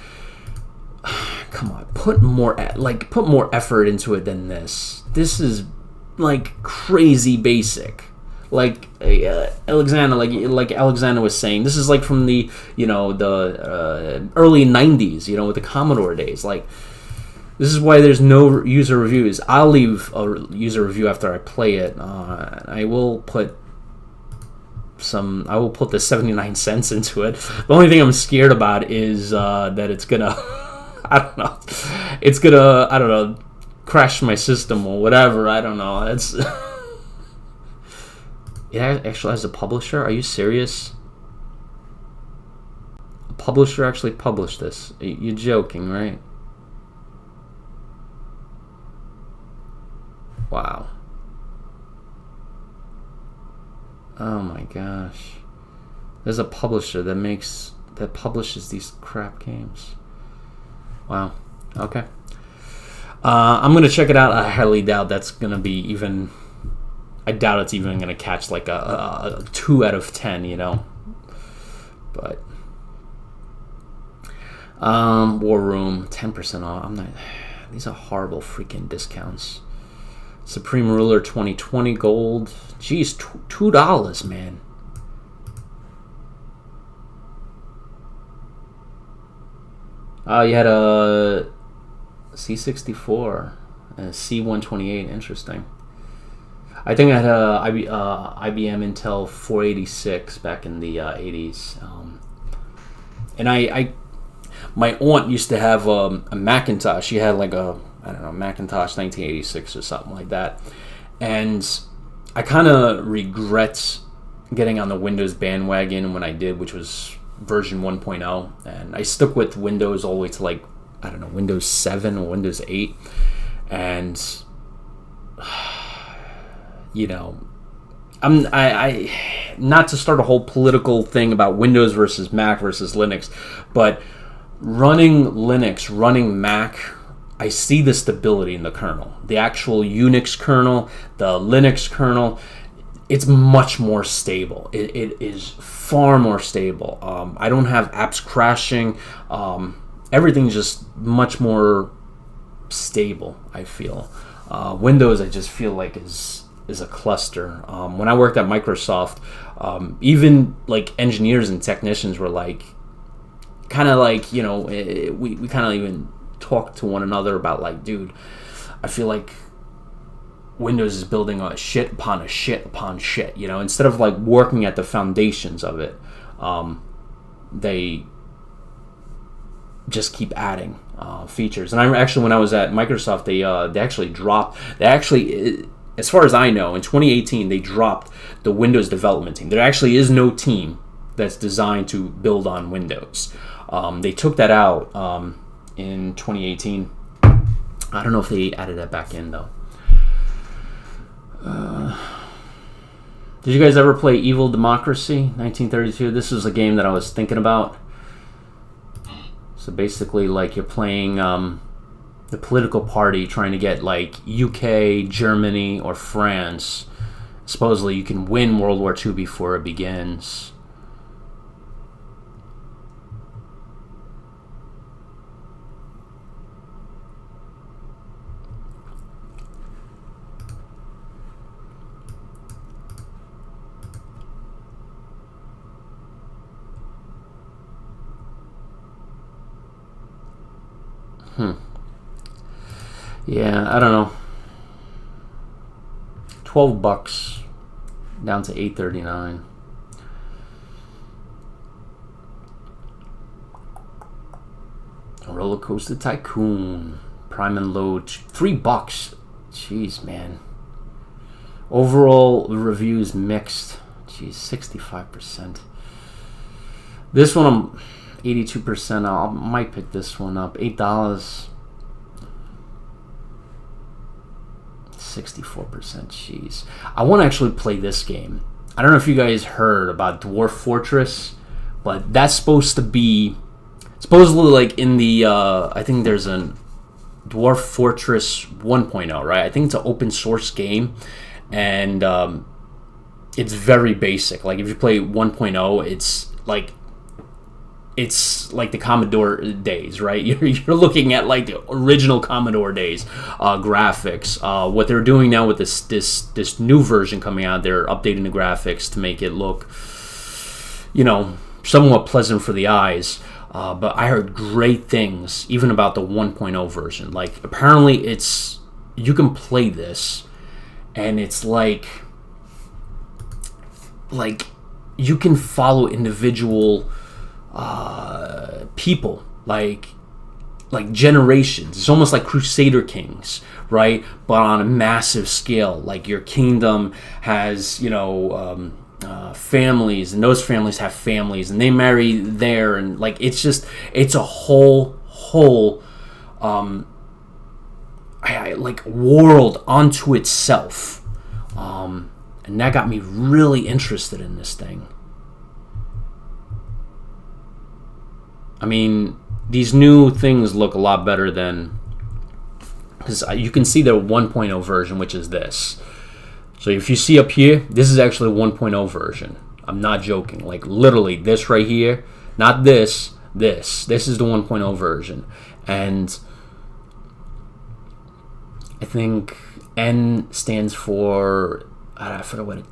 come on, put more effort into it than this. This is like crazy basic. Like Alexander, like Alexander was saying, this is like from the the early '90s, with the Commodore days. Like, this is why there's no user reviews. I'll leave a user review after I play it. I will put the 79 cents into it. The only thing I'm scared about is that it's gonna it's gonna crash my system or whatever. I don't know. It's it actually has a publisher? Are you serious? A publisher actually published this. You're joking, right? Wow. Oh my gosh. There's a publisher that publishes these crap games. Wow. Okay. I'm gonna check it out. I highly doubt that's gonna be even. I doubt it's even gonna catch like a 2 out of 10, But War Room, 10% off. I'm not. These are horrible freaking discounts. Supreme Ruler 2020 gold. Jeez, $2, man. You had a C64, a C128. Interesting. I think I had a IBM Intel 486 back in the 80s. And my aunt used to have a Macintosh. She had like a Macintosh 1986 or something like that. And I kind of regret getting on the Windows bandwagon when I did, which was version 1.0. And I stuck with Windows all the way to Windows 7 or Windows 8. And I not to start a whole political thing about Windows versus Mac versus Linux, but running Linux, running Mac, I see the stability in the kernel. The actual Unix kernel, the Linux kernel, it's much more stable. It is far more stable. I don't have apps crashing. Everything's just much more stable, I feel. Windows, I just feel like is a cluster. When I worked at Microsoft, even like engineers and technicians were like, we kind of even talked to one another about like, dude, I feel like Windows is building a shit upon a shit upon shit, instead of like working at the foundations of it. They just keep adding features. And I actually, when I was at Microsoft, they actually dropped. As far as I know, in 2018, they dropped the Windows development team. There actually is no team that's designed to build on Windows. They took that out in 2018. I don't know if they added that back in, though. Did you guys ever play Evil Democracy, 1932? This is a game that I was thinking about. So basically, like, you're playing the political party trying to get like UK, Germany, or France. Supposedly you can win World War II before it begins. Yeah, I don't know. $12 down to $8.39. Roller Coaster Tycoon, Prime and Load, $3. Jeez, man. Overall, the reviews mixed. Geez, 65%. This one I'm 82%. I might pick this one up. $8. 64%. Jeez. I want to actually play this game. I don't know if you guys heard about Dwarf Fortress, but that's supposed to be supposedly like in the I think there's a Dwarf Fortress 1.0, right? I think it's an open source game, and it's very basic. Like if you play 1.0, it's like the Commodore days, right? You're looking at like the original Commodore days graphics. What they're doing now with this new version coming out, they're updating the graphics to make it look, somewhat pleasant for the eyes. But I heard great things even about the 1.0 version. Like apparently you can play this, and it's like you can follow individual people, like generations. It's almost like Crusader Kings, right? But on a massive scale. Like your kingdom has, families, and those families have families, and they marry there, and like it's a whole like world unto itself, and that got me really interested in this thing. I mean, these new things look a lot better than, because you can see the 1.0 version, which is this. So if you see up here, this is actually 1.0 version. I'm not joking. Like literally this right here, not this. This is the 1.0 version. And I think N stands for, I forgot what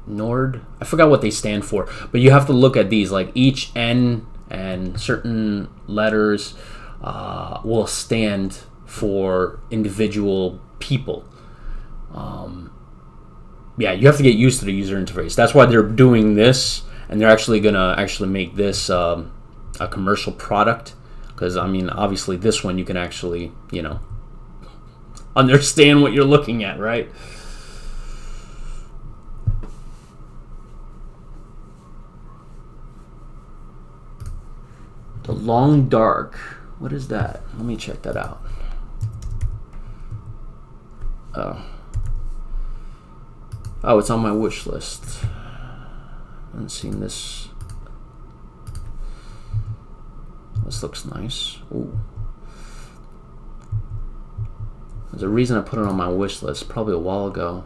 Nord. I forgot what they stand for. But you have to look at these. Like each N and certain letters will stand for individual people. Yeah, you have to get used to the user interface. That's why they're doing this, and they're actually gonna make this a commercial product. Because I mean, obviously, this one you can actually understand what you're looking at, right? The Long Dark. What is that? Let me check that out. Oh, it's on my wish list. I haven't seen this. This looks nice. Ooh. There's a reason I put it on my wish list, probably a while ago.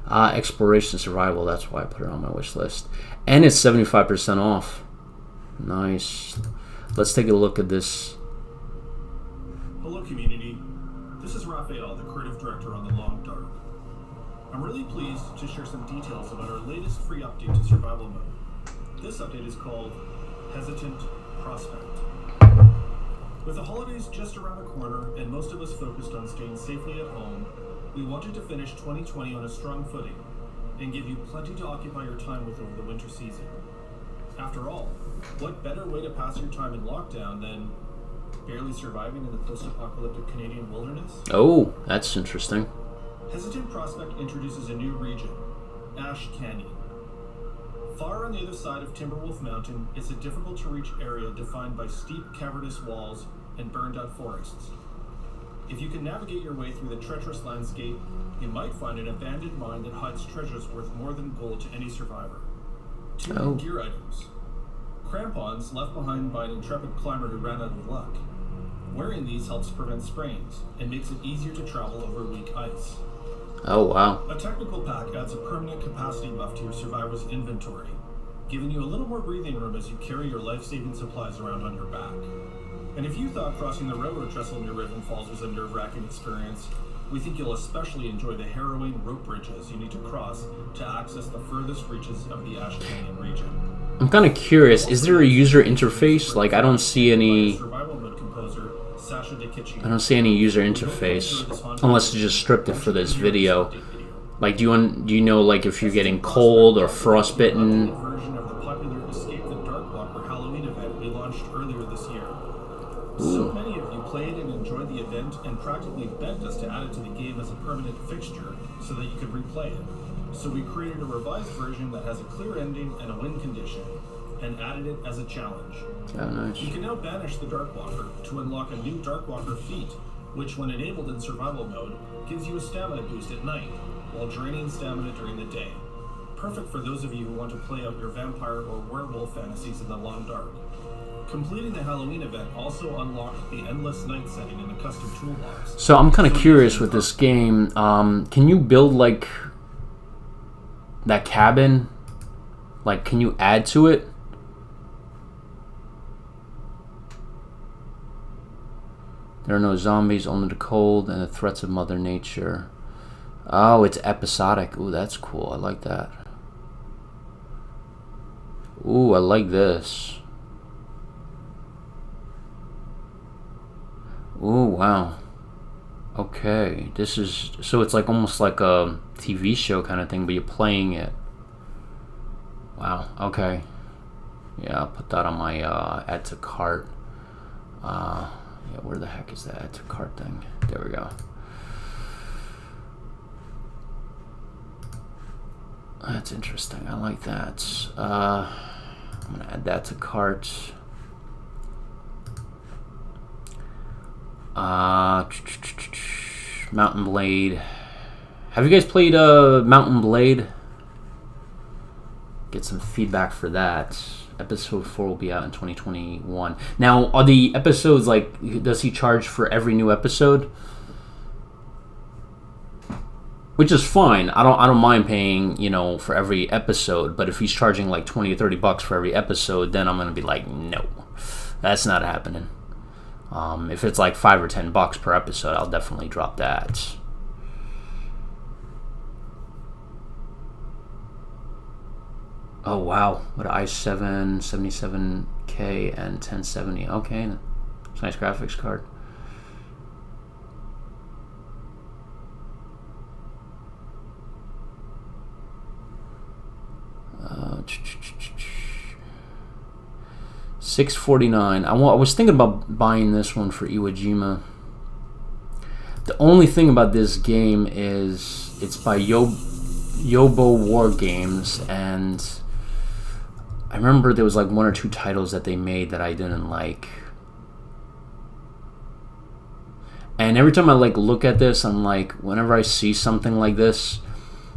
Exploration Survival, that's why I put it on my wish list. And it's 75% off. Nice. Let's take a look at this. Hello, community. This is Raphael, the creative director on The Long Dark. I'm really pleased to share some details about our latest free update to survival mode. This update is called Hesitant Prospect. With the holidays just around the corner and most of us focused on staying safely at home, we wanted to finish 2020 on a strong footing and give you plenty to occupy your time with over the winter season. After all, what better way to pass your time in lockdown than barely surviving in the post-apocalyptic Canadian wilderness? Oh, that's interesting. Hesitant Prospect introduces a new region, Ash Canyon. Far on the other side of Timberwolf Mountain, it's a difficult-to-reach area defined by steep, cavernous walls and burned-out forests. If you can navigate your way through the treacherous landscape, you might find an abandoned mine that hides treasures worth more than gold to any survivor. 2 new gear items. Crampons left behind by an intrepid climber who ran out of luck. Wearing these helps prevent sprains and makes it easier to travel over weak ice. Oh, wow. A technical pack adds a permanent capacity buff to your survivor's inventory, giving you a little more breathing room as you carry your life-saving supplies around on your back. And if you thought crossing the railroad trestle near Raven Falls was a nerve-wracking experience, we think you'll especially enjoy the harrowing rope bridges you need to cross to access the furthest reaches of the Ash Canyon region. I'm kind of curious, is there a user interface? Like, I don't see any user interface unless you just stripped it for this video. Like, do you know like if you're getting cold or frostbitten? Version of the popular Escape the Dark Walker Halloween event we launched earlier this year. So many of you played and enjoyed the event and practically begged us to add it to the game as a permanent fixture so that you could replay it. So we created a revised version that has a clear ending and a win condition, and added it as a challenge. Oh, nice. You can now banish the Darkwalker to unlock a new Darkwalker feat, which when enabled in survival mode, gives you a stamina boost at night, while draining stamina during the day. Perfect for those of you who want to play out your vampire or werewolf fantasies in the long dark. Completing the Halloween event also unlocked the Endless Night setting in the custom toolbox. So I'm kind of curious with this game. Can you build like that cabin? Like, can you add to it? There are no zombies, only the cold and the threats of Mother Nature. Oh, it's episodic. Ooh, that's cool. I like that. Ooh, I like this. Ooh, wow. Okay, this is... So it's like almost like a TV show kind of thing, but you're playing it. Wow, okay. Yeah, I'll put that on my add to cart. Yeah, where the heck is that add to cart thing? There we go. That's interesting. I like that. I'm gonna add that to cart. Mountain Blade. Have you guys played Mountain Blade? Get some feedback for that. Episode 4 will be out in 2021. Now, are the episodes like? Does he charge for every new episode? Which is fine. I don't mind paying, you know, for every episode. But if he's charging like 20 or 30 bucks for every episode, then I'm gonna be like, no, that's not happening. If it's like 5 or 10 bucks per episode, I'll definitely drop that. Oh wow, what an i7 77K and 1070. Okay, it's a nice graphics card. $649. I was thinking about buying this one for Iwo Jima. The only thing about this game is it's by Yobo War Games, and I remember there was like 1 or 2 titles that they made that I didn't like. And every time I like look at this, I'm like, whenever I see something like this,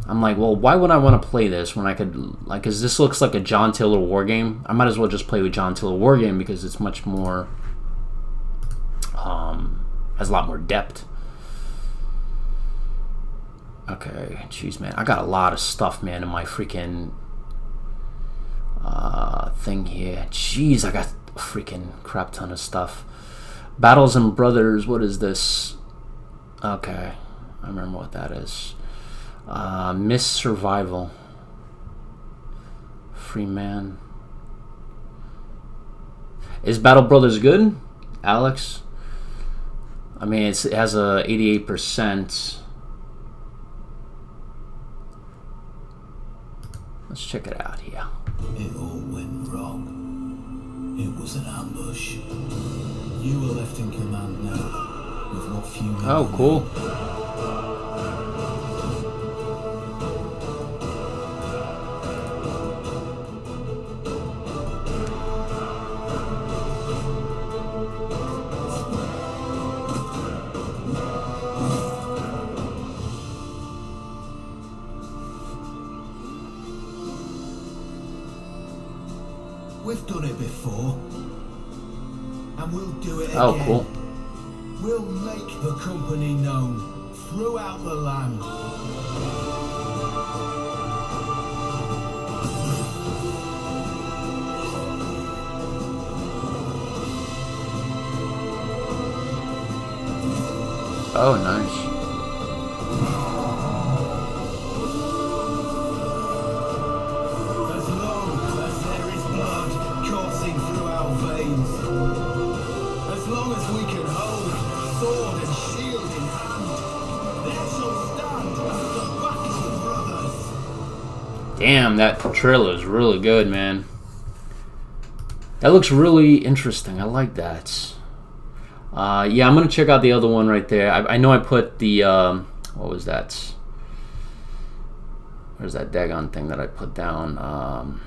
I'm like, well, why would I want to play this when I could, like, because this looks like a John Taylor war game. I might as well just play with John Taylor war game because it's much more, has a lot more depth. Okay, jeez, man, I got a lot of stuff, man, in my freaking thing here. Jeez, I got a freaking crap ton of stuff. Battles and Brothers, what is this? Okay, I remember what that is. Miss Survival. Free Man. Is Battle Brothers good, Alex? I mean, it has a 88%. Let's check it out here. It all went wrong. It was an ambush. You are left in command now, with what few men Oh, cool. We've done it before, and we'll do it again. Oh, cool. We'll make the company known throughout the land. Oh, nice. As long as there is blood coursing through our veins, as long as we can hold sword and shield in hand, there shall stand the Battle Brothers. Damn, that trailer is really good, man. That looks really interesting. I like that. Yeah, I'm gonna check out the other one right there. I know I put the what was that? Where's that daggone thing that I put down?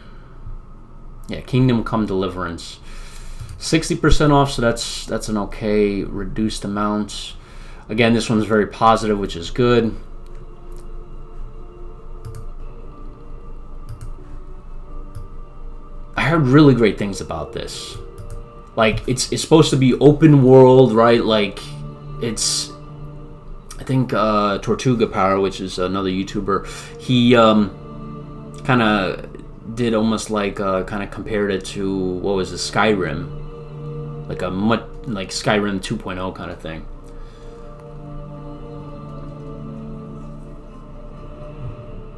Yeah, Kingdom Come Deliverance. 60% off, so that's an okay reduced amount. Again, this one's very positive, which is good. I heard really great things about this. Like, it's supposed to be open world, right? Like, it's... I think Tortuga Power, which is another YouTuber, he kind of did almost like kind of compared it to, what was it, Skyrim, like like Skyrim 2.0 kind of thing.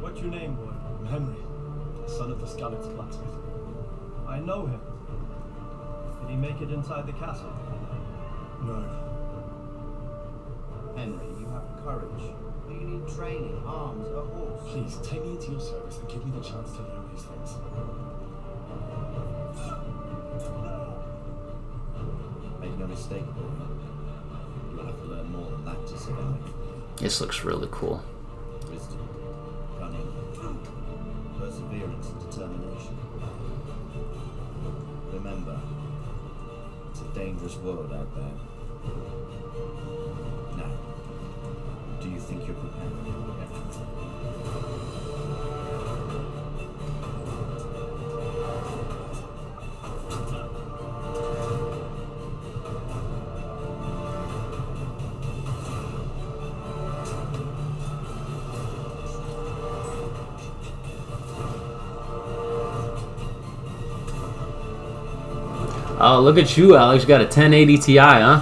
What's your name, boy? I'm Henry, son of the Skalitz blacksmith. I know him. Did he make it inside the castle? No. Henry, you have courage. But you need training, arms, a horse. Please, take me into your service and give me the chance to learn these things. Make no mistake, boy. You'll have to learn more than that to survive. This looks really cool. Wisdom, cunning, perseverance and determination. Remember, it's a dangerous world out there. Now, do you think you're prepared? Oh, look at you, Alex. You got a 1080 Ti, huh?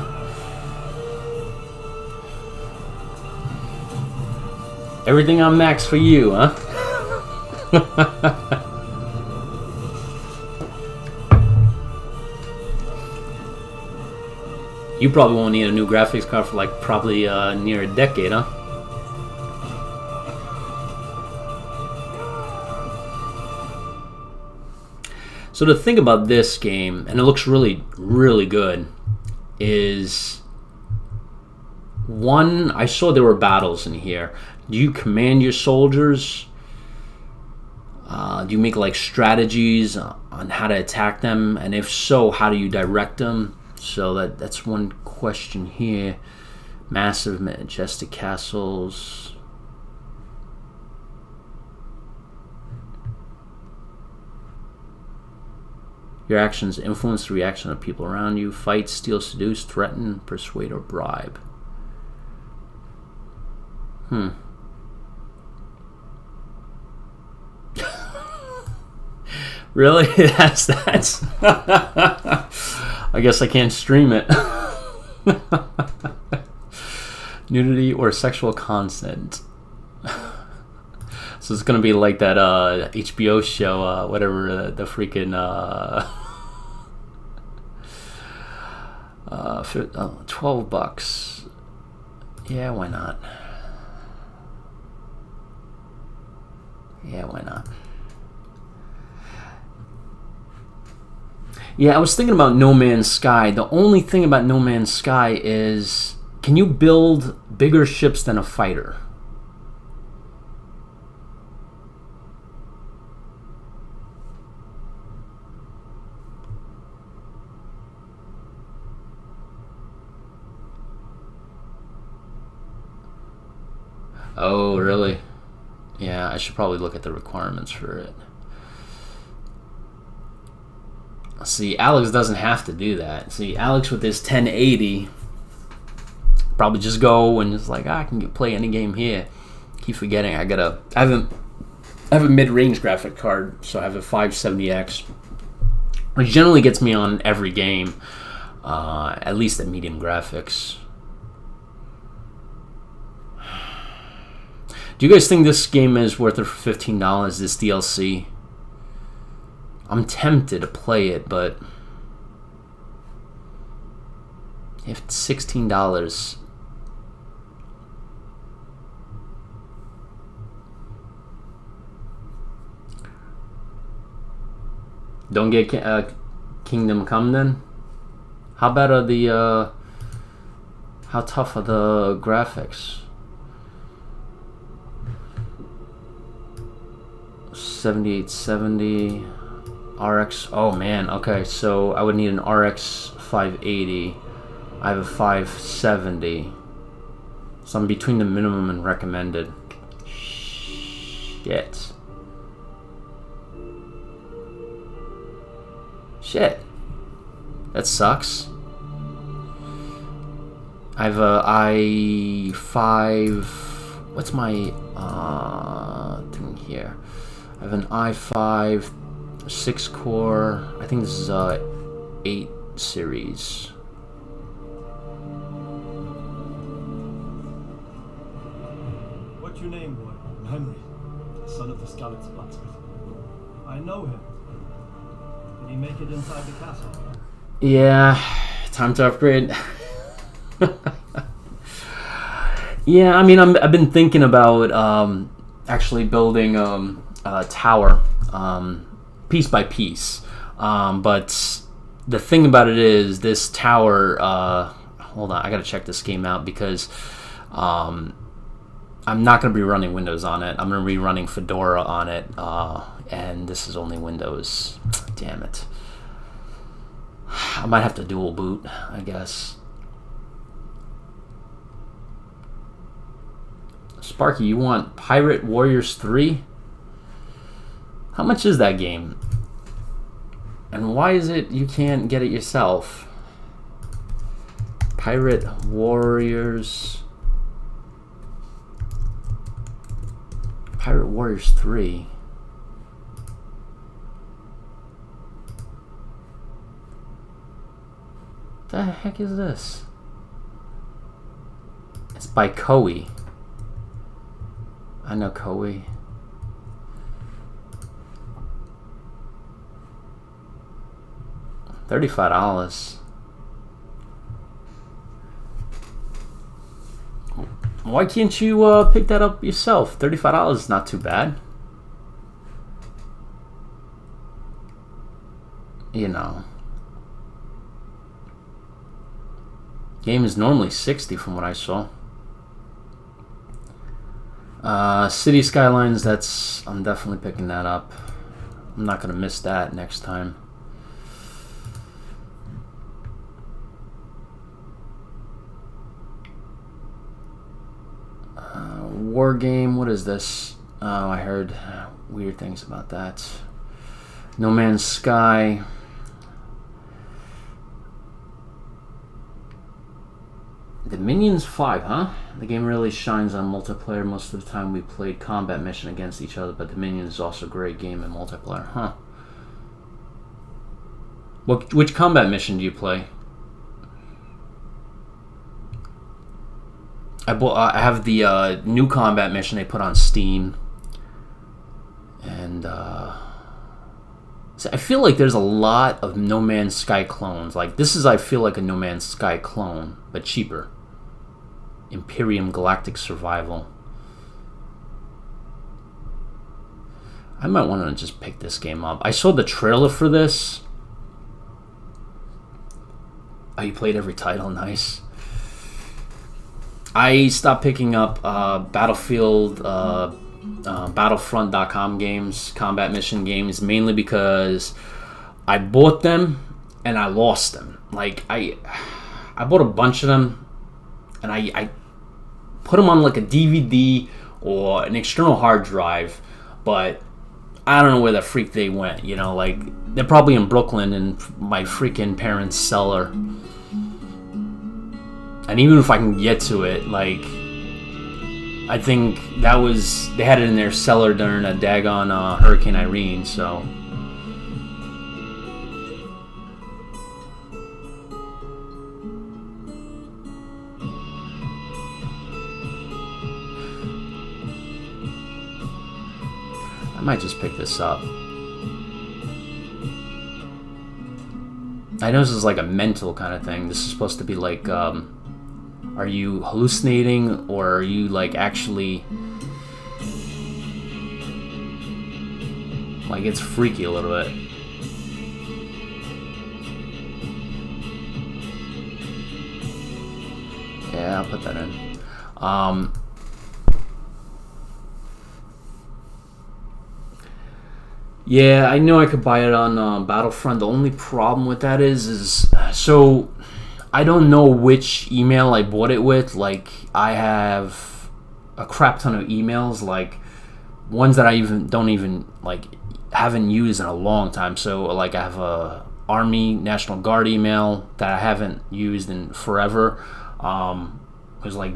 Everything on max for you, huh? You probably won't need a new graphics card for like probably near a decade, huh? So the thing about this game, and it looks really, really good, is one, I saw there were battles in here. Do you command your soldiers? Do you make like strategies on how to attack them? And if so, how do you direct them? So that's one question here. Massive, majestic castles. Your actions influence the reaction of people around you. Fight, steal, seduce, threaten, persuade, or bribe. Really? that's I guess I can't stream it. Nudity or sexual consent. So it's gonna be like that HBO show, whatever the freaking 12 bucks. Yeah, why not? Yeah, why not? Yeah, I was thinking about No Man's Sky. The only thing about No Man's Sky is, can you build bigger ships than a fighter? Oh, really? Yeah, I should probably look at the requirements for it. See, Alex doesn't have to do that. See, Alex with his 1080 probably just go and just like, I can play any game here. Keep forgetting I have a mid-range graphic card, so I have a 570X, which generally gets me on every game, at least at medium graphics. Do you guys think this game is worth it for $15, this DLC? I'm tempted to play it, but if it's $16, don't get Kingdom Come then? How bad are the how tough are the graphics? 7870 RX. Oh man, okay, so I would need an RX 580. I have a 570. So I'm between the minimum and recommended. Shit. Shit. That sucks. I have a i5. What's my thing here? I have an i5 6-core. I think this is 8 series. What's your name, boy? I'm Henry, son of the Skalitz blacksmith. I know him. Did he make it inside the castle? Yeah, time to upgrade. Yeah, I mean, I've been thinking about actually building a tower, piece by piece. But the thing about it is, this tower. Hold on, I gotta check this game out because I'm not gonna be running Windows on it. I'm gonna be running Fedora on it, and this is only Windows. Damn it. I might have to dual boot, I guess. Sparky, you want Pirate Warriors 3? How much is that game? And why is it you can't get it yourself? Pirate Warriors 3. The heck is this? It's by Koei. I know Koei. $35. Why can't you pick that up yourself? $35 is not too bad. You know. Game is normally $60 from what I saw. City Skylines, I'm definitely picking that up. I'm not gonna miss that next time. War game, what is this? Oh, I heard weird things about that. No Man's Sky. Dominions 5, huh? The game really shines on multiplayer. Most of the time we played combat mission against each other, but Dominions is also a great game in multiplayer, huh? Which combat mission do you play? I have the new combat mission they put on Steam, and so I feel like there's a lot of No Man's Sky clones. Like this is, I feel like a No Man's Sky clone, but cheaper. Imperium Galactic Survival. I might want to just pick this game up. I saw the trailer for this. Oh, you played every title, nice. I stopped picking up Battlefield, Battlefront.com games, combat mission games, mainly because I bought them and I lost them. Like I bought a bunch of them and I put them on like a DVD or an external hard drive, but I don't know where the freak they went. You know, like they're probably in Brooklyn in my freaking parents' cellar. And even if I can get to it, like, I think they had it in their cellar during a daggone Hurricane Irene, so. I might just pick this up. I know this is like a mental kind of thing. This is supposed to be like, are you hallucinating, or are you like actually like, it's freaky a little bit. Yeah, I'll put that in. Yeah, I know I could buy it on Battlefront. The only problem with that is so I don't know which email I bought it with. Like, I have a crap ton of emails, like ones that I don't even like haven't used in a long time. So like I have a Army National Guard email that I haven't used in forever. It was like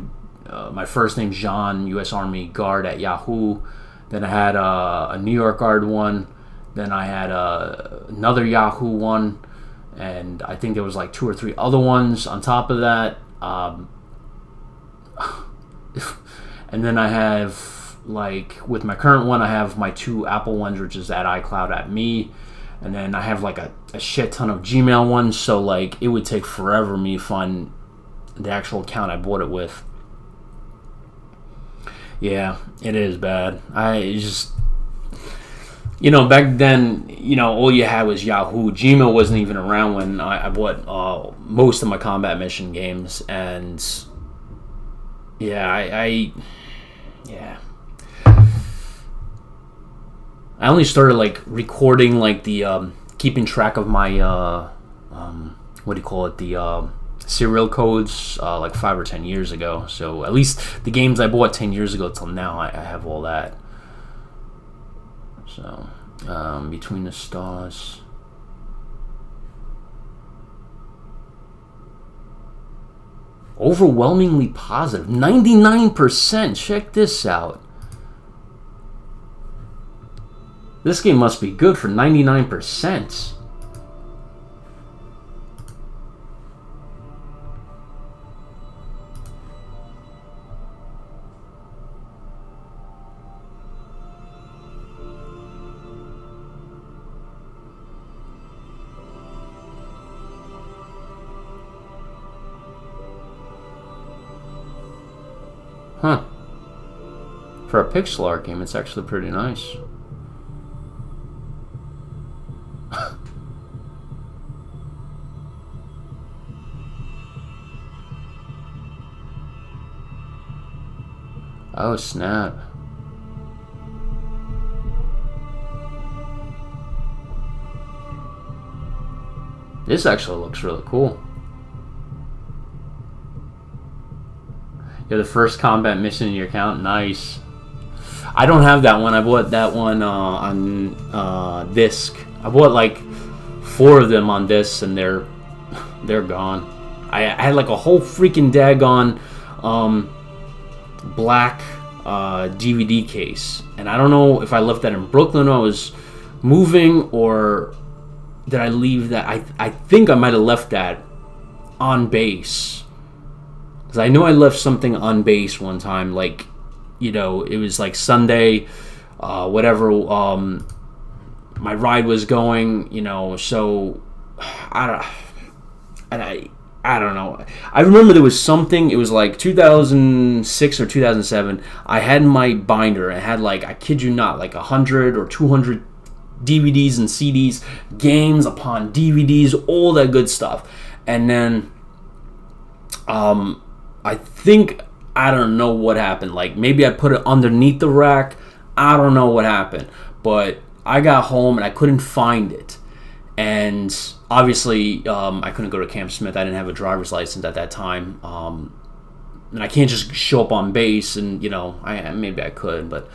my first name Jean, U.S. Army Guard at Yahoo. Then I had a New York Guard one. Then I had another Yahoo one, and I think there was like 2 or 3 other ones on top of that. And then I have, like, with my current one, I have my 2 Apple ones, which is at iCloud at me. And then I have like a shit ton of Gmail ones, so like it would take forever me to find the actual account I bought it with. Yeah, it is bad. I just, back then, all you had was Yahoo. Gmail wasn't even around when I bought most of my combat mission games, and I only started like recording like the keeping track of my the serial codes like 5 or 10 years ago. So at least the games I bought 10 years ago till now, I have all that. So Between the Stars. Overwhelmingly positive, 99%. Check this out. This game must be good for 99%. Huh. For a pixel art game, it's actually pretty nice. Oh, snap. This actually looks really cool. You're the first combat mission in your account. Nice. I don't have that one. I bought that one on disc. I bought like 4 of them on disc, and they're gone. I had like a whole freaking daggone black DVD case, and I don't know if I left that in Brooklyn when I was moving, or did I leave that? I think I might have left that on base, because I know I left something on base one time, like, it was like Sunday, whatever, my ride was going, so I don't know. I remember there was something, it was like 2006 or 2007, I had my binder, it had like, I kid you not, like 100 or 200 DVDs and CDs, games upon DVDs, all that good stuff. And then, I think, I don't know what happened. Like, maybe I put it underneath the rack. I don't know what happened. But I got home and I couldn't find it. And obviously, I couldn't go to Camp Smith. I didn't have a driver's license at that time. And I can't just show up on base and, maybe I could. But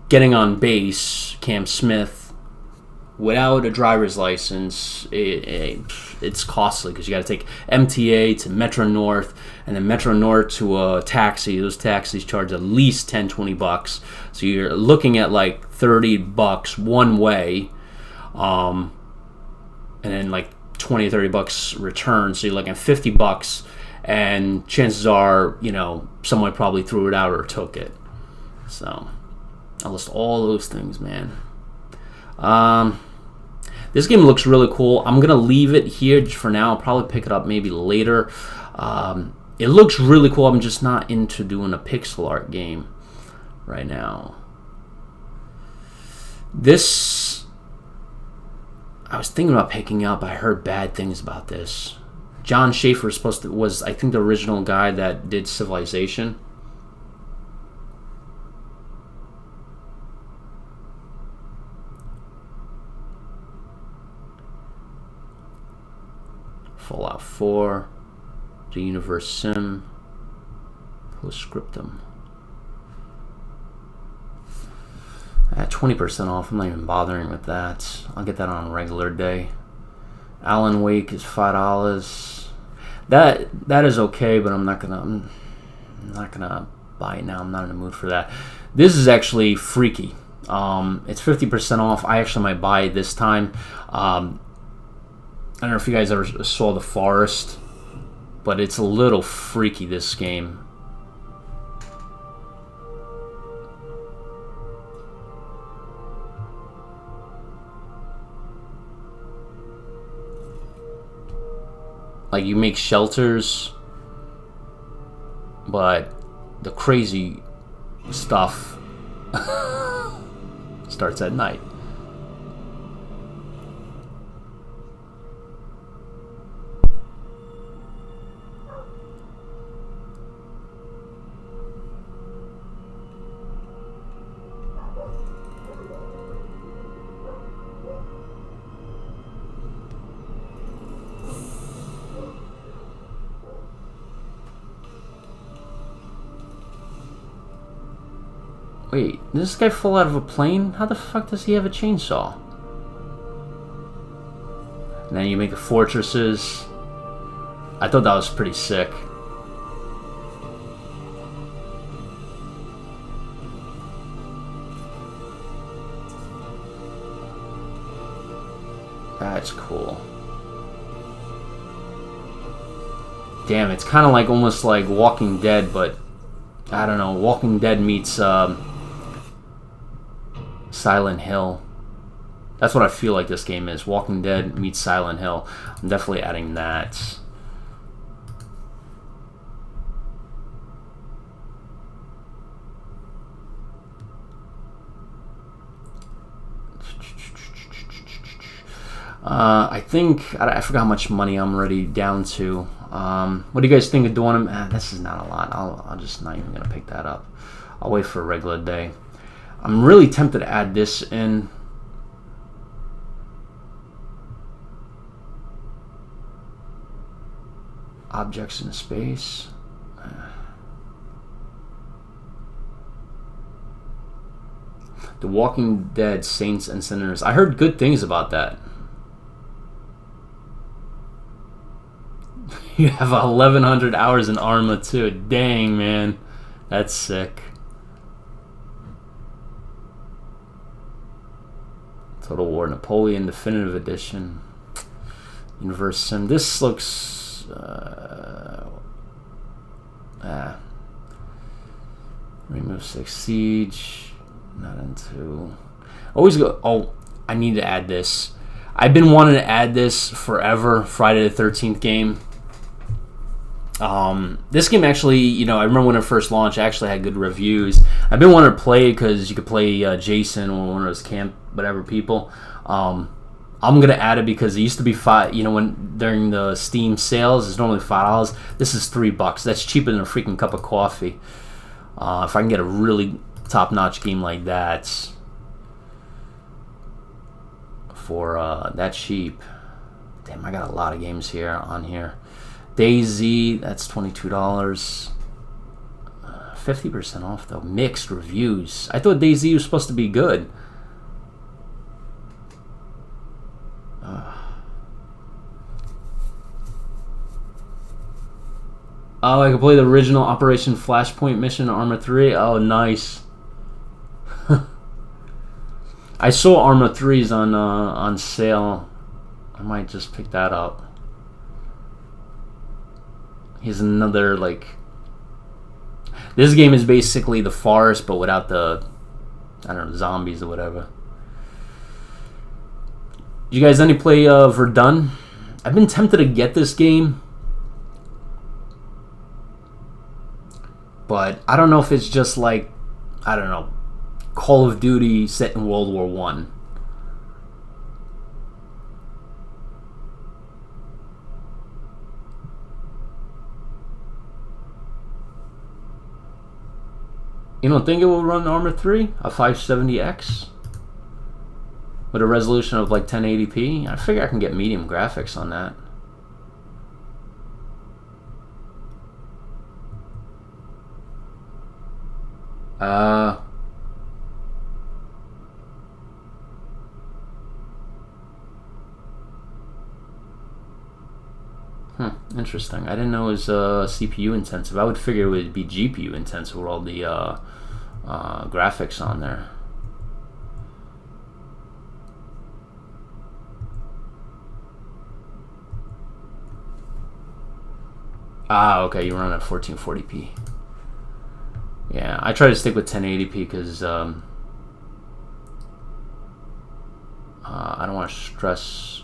getting on base, Camp Smith, without a driver's license, it's costly, because you got to take MTA to Metro North, and then Metro North to a taxi. Those taxis charge at least $10-20, so you're looking at like $30 one way, and then like $20-30 return. So you're looking at $50, and chances are, someone probably threw it out or took it. So I list all those things, man. This game looks really cool. I'm gonna leave it here for now. I'll probably pick it up maybe later. It looks really cool. I'm just not into doing a pixel art game right now. This, I was thinking about picking up. I heard bad things about this. John Schaefer was, I think, the original guy that did Civilization. Fallout 4, The Universe Sim, Postscriptum. At 20% off, I'm not even bothering with that. I'll get that on a regular day. Alan Wake is $5. That is okay, but I'm not gonna buy it now. I'm not in the mood for that. This is actually freaky. It's 50% off. I actually might buy it this time. I don't know if you guys ever saw The Forest, but it's a little freaky, this game. Like, you make shelters, but the crazy stuff starts at night. Wait, did this guy fall out of a plane? How the fuck does he have a chainsaw? And then you make the fortresses. I thought that was pretty sick. That's cool. Damn, it's kind of like almost like Walking Dead, but I don't know. Walking Dead meets Silent Hill. That's what I feel like this game is. Walking Dead meets Silent Hill. I'm definitely adding that. I think I forgot how much money I'm already down to. What do you guys think of doing them? This is not a lot. I'll just not even gonna pick that up. I'll wait for a regular day. I'm really tempted to add this in. Objects in space. The Walking Dead Saints and Sinners. I heard good things about that. You have 1,100 hours in Arma too. Dang, man. That's sick. Total War Napoleon Definitive Edition. Universe Sim. This looks... Rainbow Six Siege. Not into... Always go... Oh, I need to add this. I've been wanting to add this forever. Friday the 13th game. This game actually, you know, I remember when it first launched, it actually had good reviews. I've been wanting to play it because you could play Jason or one of those camp whatever people. I'm gonna add it because it used to be $5. You know, when during the Steam sales, it's normally $5. This is $3. That's cheaper than a freaking cup of coffee. If I can get a really top-notch game like that for that cheap. Damn, I got a lot of games here on here. DayZ, that's $22. 50% off though. Mixed reviews. I thought DayZ was supposed to be good. Oh, I can play the original Operation Flashpoint mission in Arma 3. Oh, nice. I saw Arma 3's on sale. I might just pick that up. Here's another, like... This game is basically The Forest, but without the... I don't know, zombies or whatever. You guys any play Verdun? I've been tempted to get this game. But I don't know if it's just like, I don't know, Call of Duty set in World War I. You don't think it will run Arma 3? A 570X? With a resolution of like 1080p? I figure I can get medium graphics on that. Interesting. I didn't know it was CPU intensive. I would figure it would be GPU intensive with all the graphics on there. Ah, okay, you run at 1440p. Yeah, I try to stick with 1080p because I don't want to stress.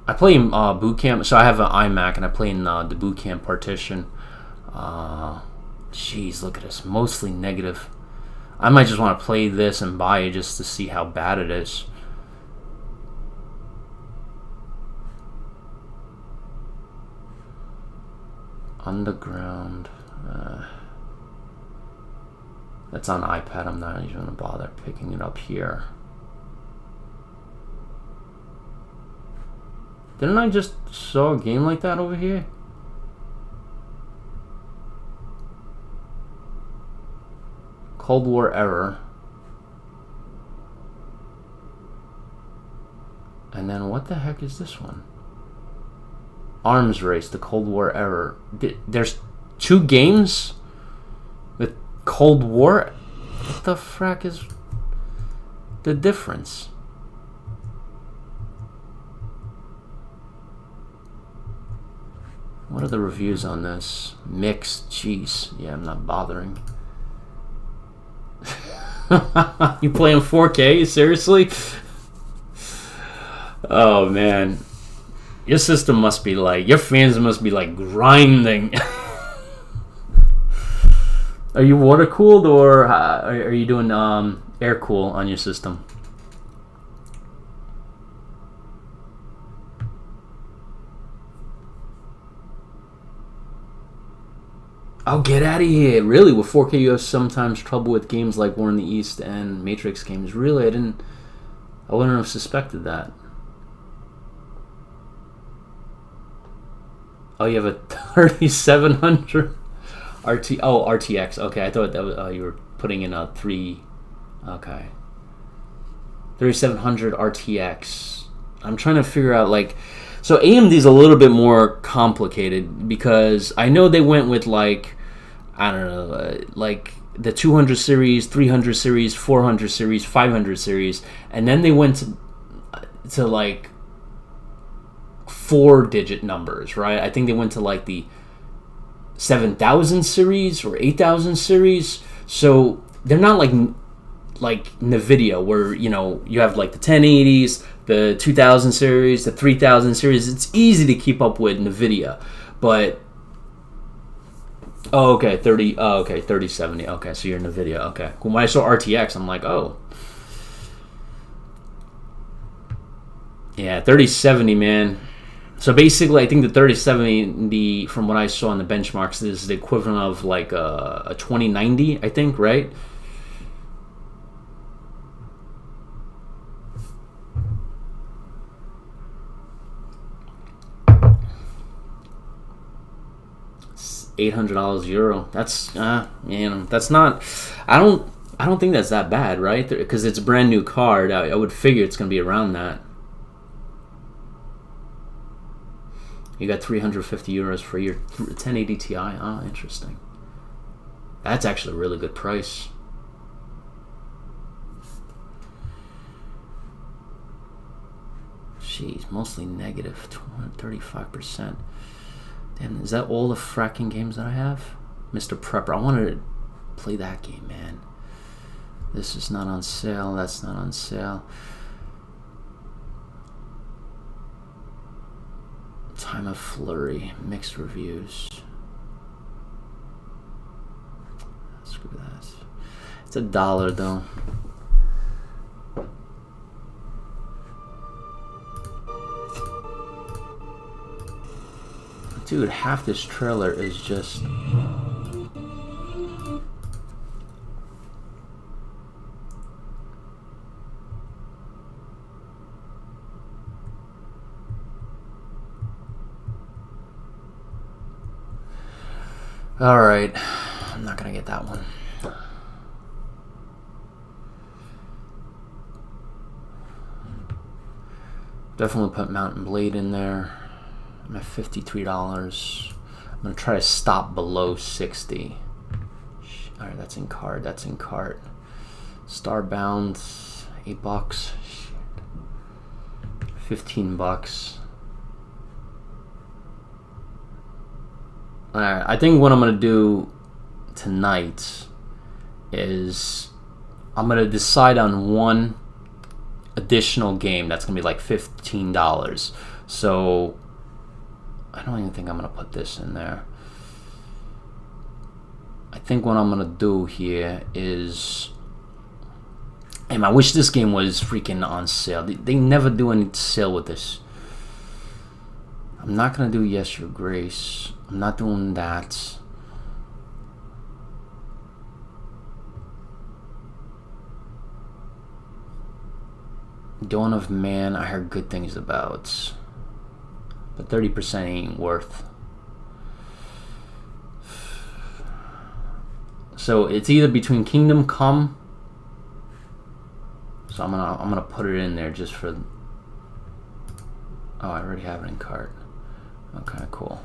I play in boot camp, so I have an iMac and I play in the boot camp partition. Jeez, look at this, mostly negative. I might just want to play this and buy it just to see how bad it is. Underground. That's on iPad. I'm not even gonna bother picking it up here. Didn't I just saw a game like that over here? Cold War Error. And then what the heck is this one? Arms Race, the Cold War Error. There's 2 games with Cold War? What the frack is the difference? What are the reviews on this? Mixed. Jeez. Yeah, I'm not bothering. You play in 4K? Seriously? Oh, man. Your system must be like... Your fans must be like grinding. Are you water cooled or are you doing air cool on your system? Oh, get out of here. Really? With 4K you have sometimes trouble with games like War in the East and Matrix games. Really? I wouldn't have suspected that. Oh, you have a 3700 RTX. Okay, I thought that was, you were putting in a 3. Okay. 3700 RTX. I'm trying to figure out, like... So AMD's a little bit more complicated because I know they went with, like, I don't know, like the 200 series, 300 series, 400 series, 500 series, and then they went to like 4-digit numbers, right? I think they went to like the 7000 series or 8000 series. So they're not like NVIDIA where, you know, you have like the 1080s, the 2000 series, the 3000 series. It's easy to keep up with NVIDIA, but oh, okay, 3070. Okay, so you're NVIDIA. Okay, cool. When I saw RTX, I'm like, oh, yeah, 3070, man. So basically, I think the 3070, from what I saw in the benchmarks, is the equivalent of like a 2090, I think, right? $800 euro. That's you know, that's not. I don't think that's that bad, right? Because it's a brand new card. I would figure it's gonna be around that. You got 350 euros for your 1080 Ti. Ah, interesting. That's actually a really good price. Jeez, mostly negative 235%. Damn, is that all the fracking games that I have? Mr. Prepper. I wanted to play that game, man. This is not on sale. That's not on sale. Time of Flurry. Mixed reviews. Screw that. It's $1 though. Dude, half this trailer is just... Alright, I'm not gonna get that one. Definitely put Mountain Blade in there. I'm at $53. I'm gonna try to stop below 60. All right, that's in cart. That's in cart. Starbound, $8. 15 bucks. All right, I think what I'm gonna do tonight is I'm gonna decide on one additional game that's gonna be like $15. So I don't even think I'm gonna put this in there. I think what I'm gonna do here is, and I wish this game was freaking on sale. They never do any sale with this. I'm not gonna do Yes Your Grace. I'm not doing that. Dawn of Man, I heard good things about, but 30% ain't worth. So it's either between Kingdom Come. So I'm gonna put it in there just for. Oh, I already have it in cart. Okay, cool.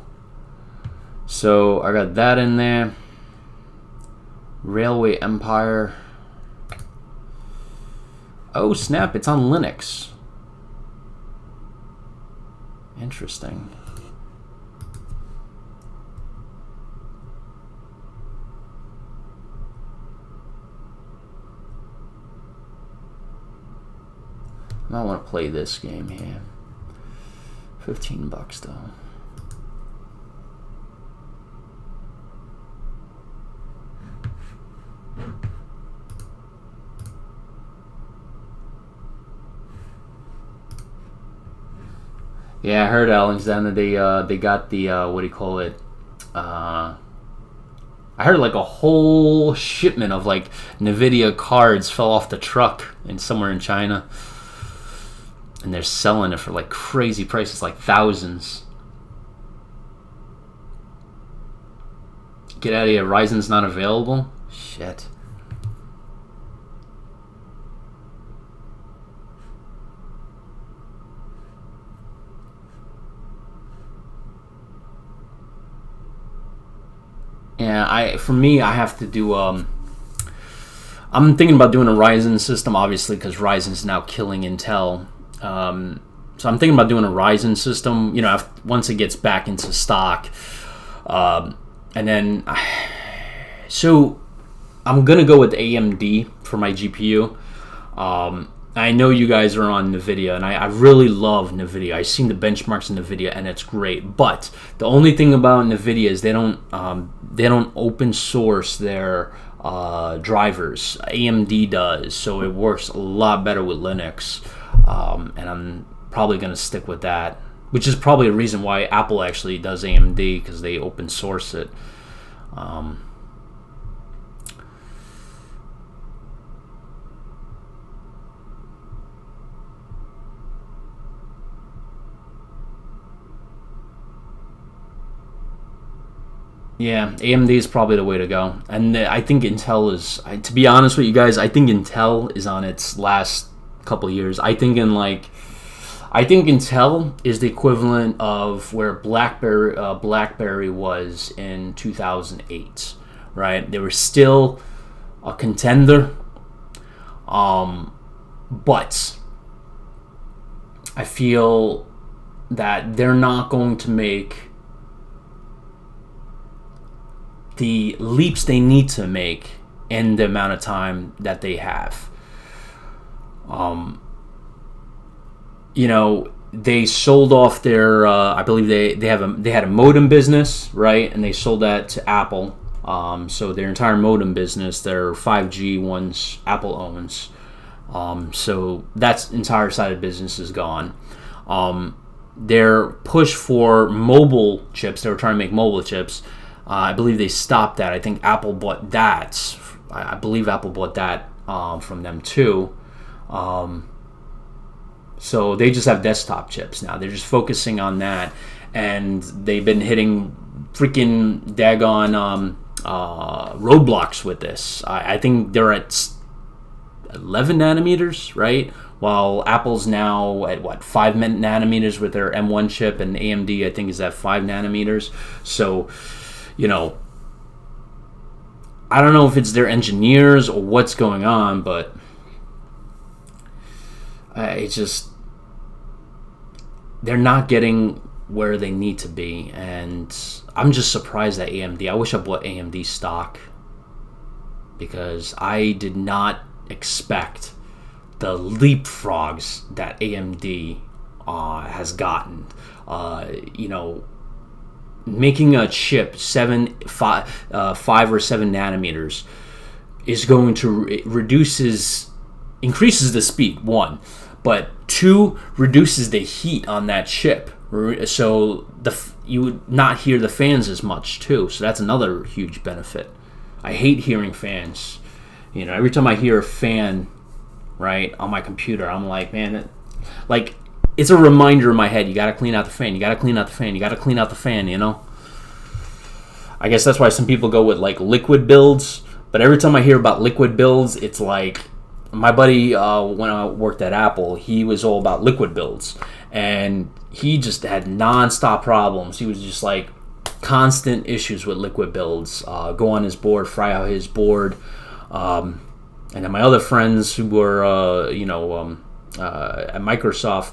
So I got that in there. Railway Empire. Oh snap! It's on Linux. Interesting. I might want to play this game here. 15 bucks though. Yeah, I heard, Alexander, they got the what do you call it? I heard like a whole shipment of like NVIDIA cards fell off the truck in somewhere in China, and they're selling it for like crazy prices, like thousands. Get out of here! Ryzen's not available. Shit. Yeah, for me, I have to do. I'm thinking about doing a Ryzen system, obviously, because Ryzen's now killing Intel. So I'm thinking about doing a Ryzen system. You know, once it gets back into stock, and then, so I'm gonna go with AMD for my GPU. I know you guys are on NVIDIA, and I really love NVIDIA. I've seen the benchmarks in NVIDIA, and it's great. But the only thing about NVIDIA is they don't open source their drivers. AMD does, so it works a lot better with Linux, and I'm probably going to stick with that, which is probably a reason why Apple actually does AMD, because they open source it. Yeah, AMD is probably the way to go. And I think Intel is, to be honest with you guys, I think Intel is on its last couple of years. I think Intel is the equivalent of where BlackBerry was in 2008, right? They were still a contender, but I feel that they're not going to make the leaps they need to make in the amount of time that they have. You know, they sold off their I believe they had a modem business, right? And they sold that to Apple. So their entire modem business, their 5G ones, Apple owns. So that entire side of business is gone. Their push for mobile chips, they were trying to make mobile chips. I believe they stopped that. I think Apple bought that. I believe Apple bought that from them too. So they just have desktop chips now. They're just focusing on that, and they've been hitting freaking daggone roadblocks with this. I think they're at 11 nanometers, right? while Apple's now at what, 5 nanometers with their M1 chip, and AMD I think is at 5 nanometers. So, you know, I don't know if it's their engineers or what's going on, but it's just, they're not getting where they need to be, and I'm just surprised at AMD. I wish I bought AMD stock, because I did not expect the leapfrogs that AMD has gotten. You know, making a chip 5 or 7 nanometers is going to increases the speed, 1, but 2, reduces the heat on that chip, so you would not hear the fans as much too. So that's another huge benefit. I hate hearing fans. You know, every time I hear a fan, right, on my computer, I'm like, man, it's a reminder in my head. You got to clean out the fan. You got to clean out the fan. You got to clean out the fan. You know. I guess that's why some people go with like liquid builds. But every time I hear about liquid builds, it's like, my buddy, when I worked at Apple, he was all about liquid builds, and he just had non-stop problems. He was just like constant issues with liquid builds. Go on his board, fry out his board, and then my other friends who were, at Microsoft,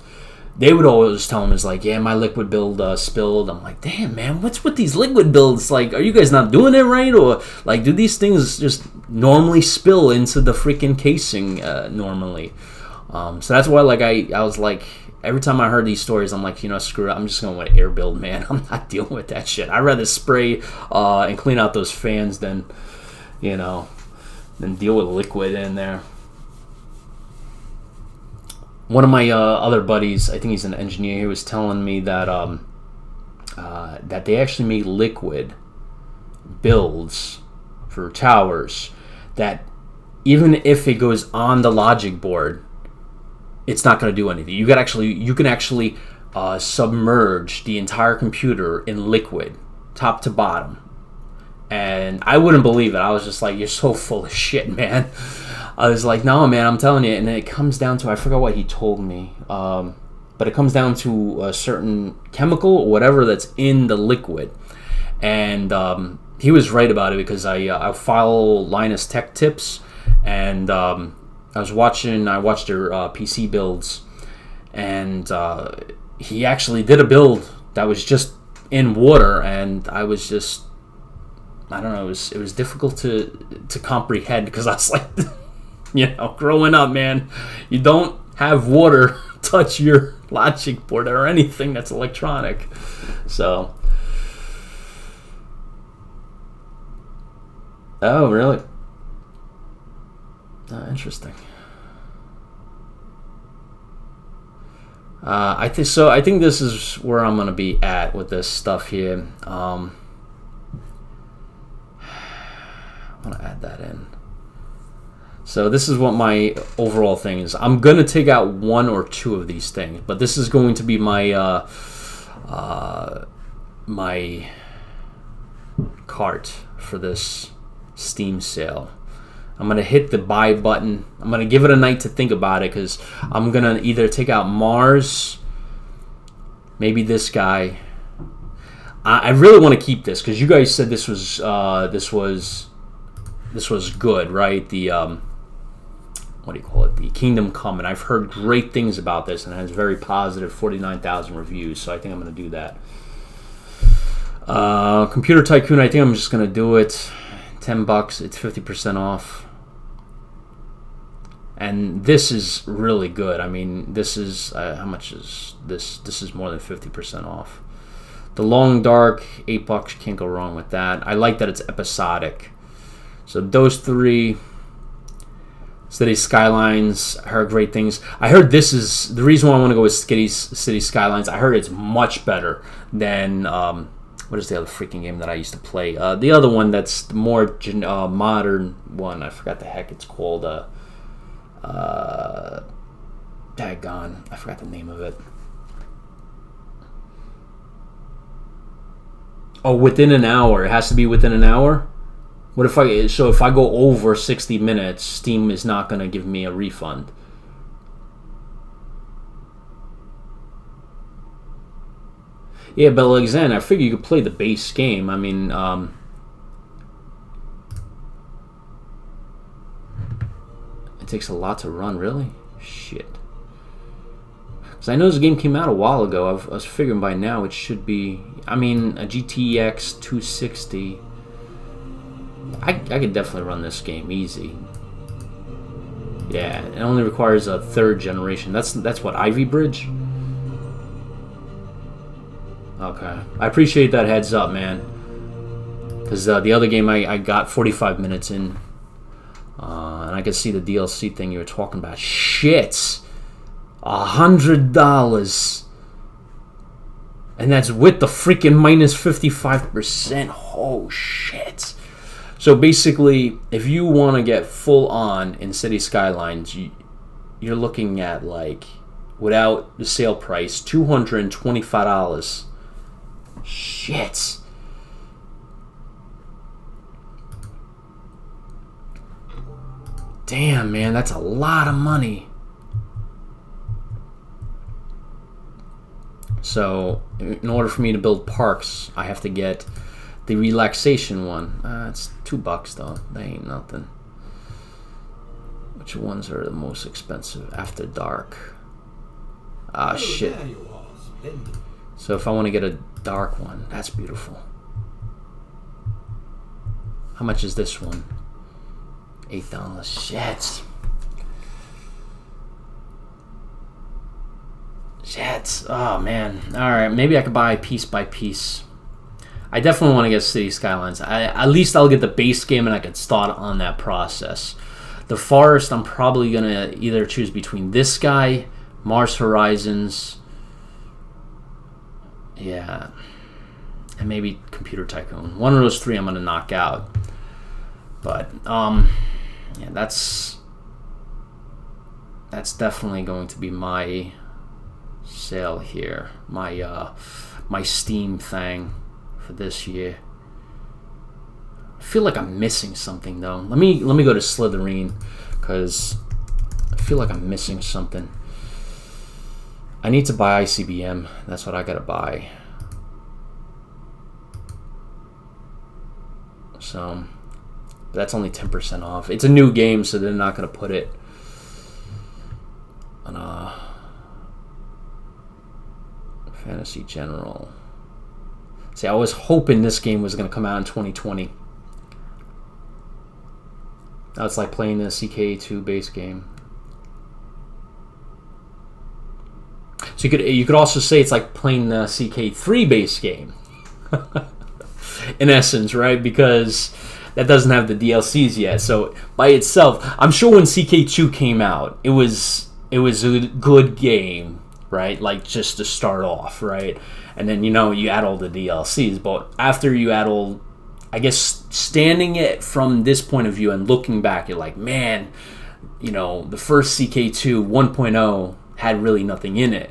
they would always tell him, is like, yeah, my liquid build spilled. I'm like, damn, man, what's with these liquid builds? Like, are you guys not doing it right? Or, like, do these things just normally spill into the freaking casing normally? So that's why, like, I was like, every time I heard these stories, I'm like, you know, screw it. I'm just going with air build, man. I'm not dealing with that shit. I'd rather spray and clean out those fans than, you know, than deal with liquid in there. One of my other buddies, I think he's an engineer, he was telling me that that they actually make liquid builds for towers that even if it goes on the logic board, it's not going to do anything. You can actually submerge the entire computer in liquid, top to bottom. And I wouldn't believe it. I was just like, you're so full of shit, man. I was like, no, man, I'm telling you. And then it comes down to, I forgot what he told me, but it comes down to a certain chemical or whatever that's in the liquid. And he was right about it, because I follow Linus Tech Tips, and I watched their PC builds, and he actually did a build that was just in water, and I was just, I don't know, it was difficult to comprehend, because I was like, you know, growing up, man, you don't have water touch your logic board or anything that's electronic. So, oh, really? Oh, interesting. I think this is where I'm gonna be at with this stuff here. I'm gonna add that in. So this is what my overall thing is. I'm gonna take out 1 or 2 of these things, but this is going to be my my cart for this Steam sale. I'm gonna hit the buy button. I'm gonna give it a night to think about it, because I'm gonna either take out Mars, maybe this guy. I really want to keep this, because you guys said this was good, right? The what do you call it? The Kingdom Come, and I've heard great things about this, and it has very positive 49,000 reviews. So I think I'm gonna do that. Computer Tycoon, I think I'm just gonna do it. $10, it's 50% off. And this is really good. I mean, this is how much is this? This is more than 50% off. The Long Dark, $8, can't go wrong with that. I like that it's episodic. So those 3. City Skylines, I heard great things. I heard this is the reason why I want to go with City Skylines. I heard it's much better than what is the other freaking game that I used to play? The other one that's the more modern one. I forgot the heck it's called. Daggone, I forgot the name of it. Oh, within an hour. It has to be within an hour? What if if I go over 60 minutes, Steam is not going to give me a refund? Yeah, but Alexander, I figure you could play the base game. I mean, it takes a lot to run, really? Shit. Because I know this game came out a while ago. I was figuring by now it should be... I mean, a GTX 260... I could definitely run this game easy. Yeah, it only requires a 3rd generation. That's what, Ivy Bridge? Okay. I appreciate that heads up, man. Because the other game I got 45 minutes in. And I could see the DLC thing you were talking about. Shit! $100! And that's with the freaking minus 55%. Oh, shit. So basically, if you want to get full on in City Skylines, you're looking at, like, without the sale price, $225. Shit. Damn, man, that's a lot of money. So, in order for me to build parks, I have to get the relaxation one. It's $2 though. That ain't nothing. Which ones are the most expensive? After Dark. Ah, shit. So if I want to get a dark one, that's beautiful. How much is this one? $8. Shit. Shit. Oh, man. Alright, maybe I could buy piece by piece. I definitely want to get City Skylines. At least I'll get the base game and I can start on that process. The Forest, I'm probably going to either choose between this guy, Mars Horizons, yeah, and maybe Computer Tycoon. One of those 3 I'm going to knock out. But, yeah, that's definitely going to be my sale here. My Steam thing for this year. I feel like I'm missing something though. Let me go to Slitherine because I feel like I'm missing something. I need to buy ICBM. That's what I gotta buy. So that's only 10% off. It's a new game, so they're not gonna put it on Fantasy General. See, I was hoping this game was going to come out in 2020. Now it's like playing the CK2 base game. So you could also say it's like playing the CK3 base game. In essence, right? Because that doesn't have the DLCs yet. So by itself, I'm sure when CK2 came out, it was a good game, right? Like just to start off, right? And then, you add all the DLCs. But after you add all, I guess, standing it from this point of view and looking back, you're like, man, the first CK2 1.0 had really nothing in it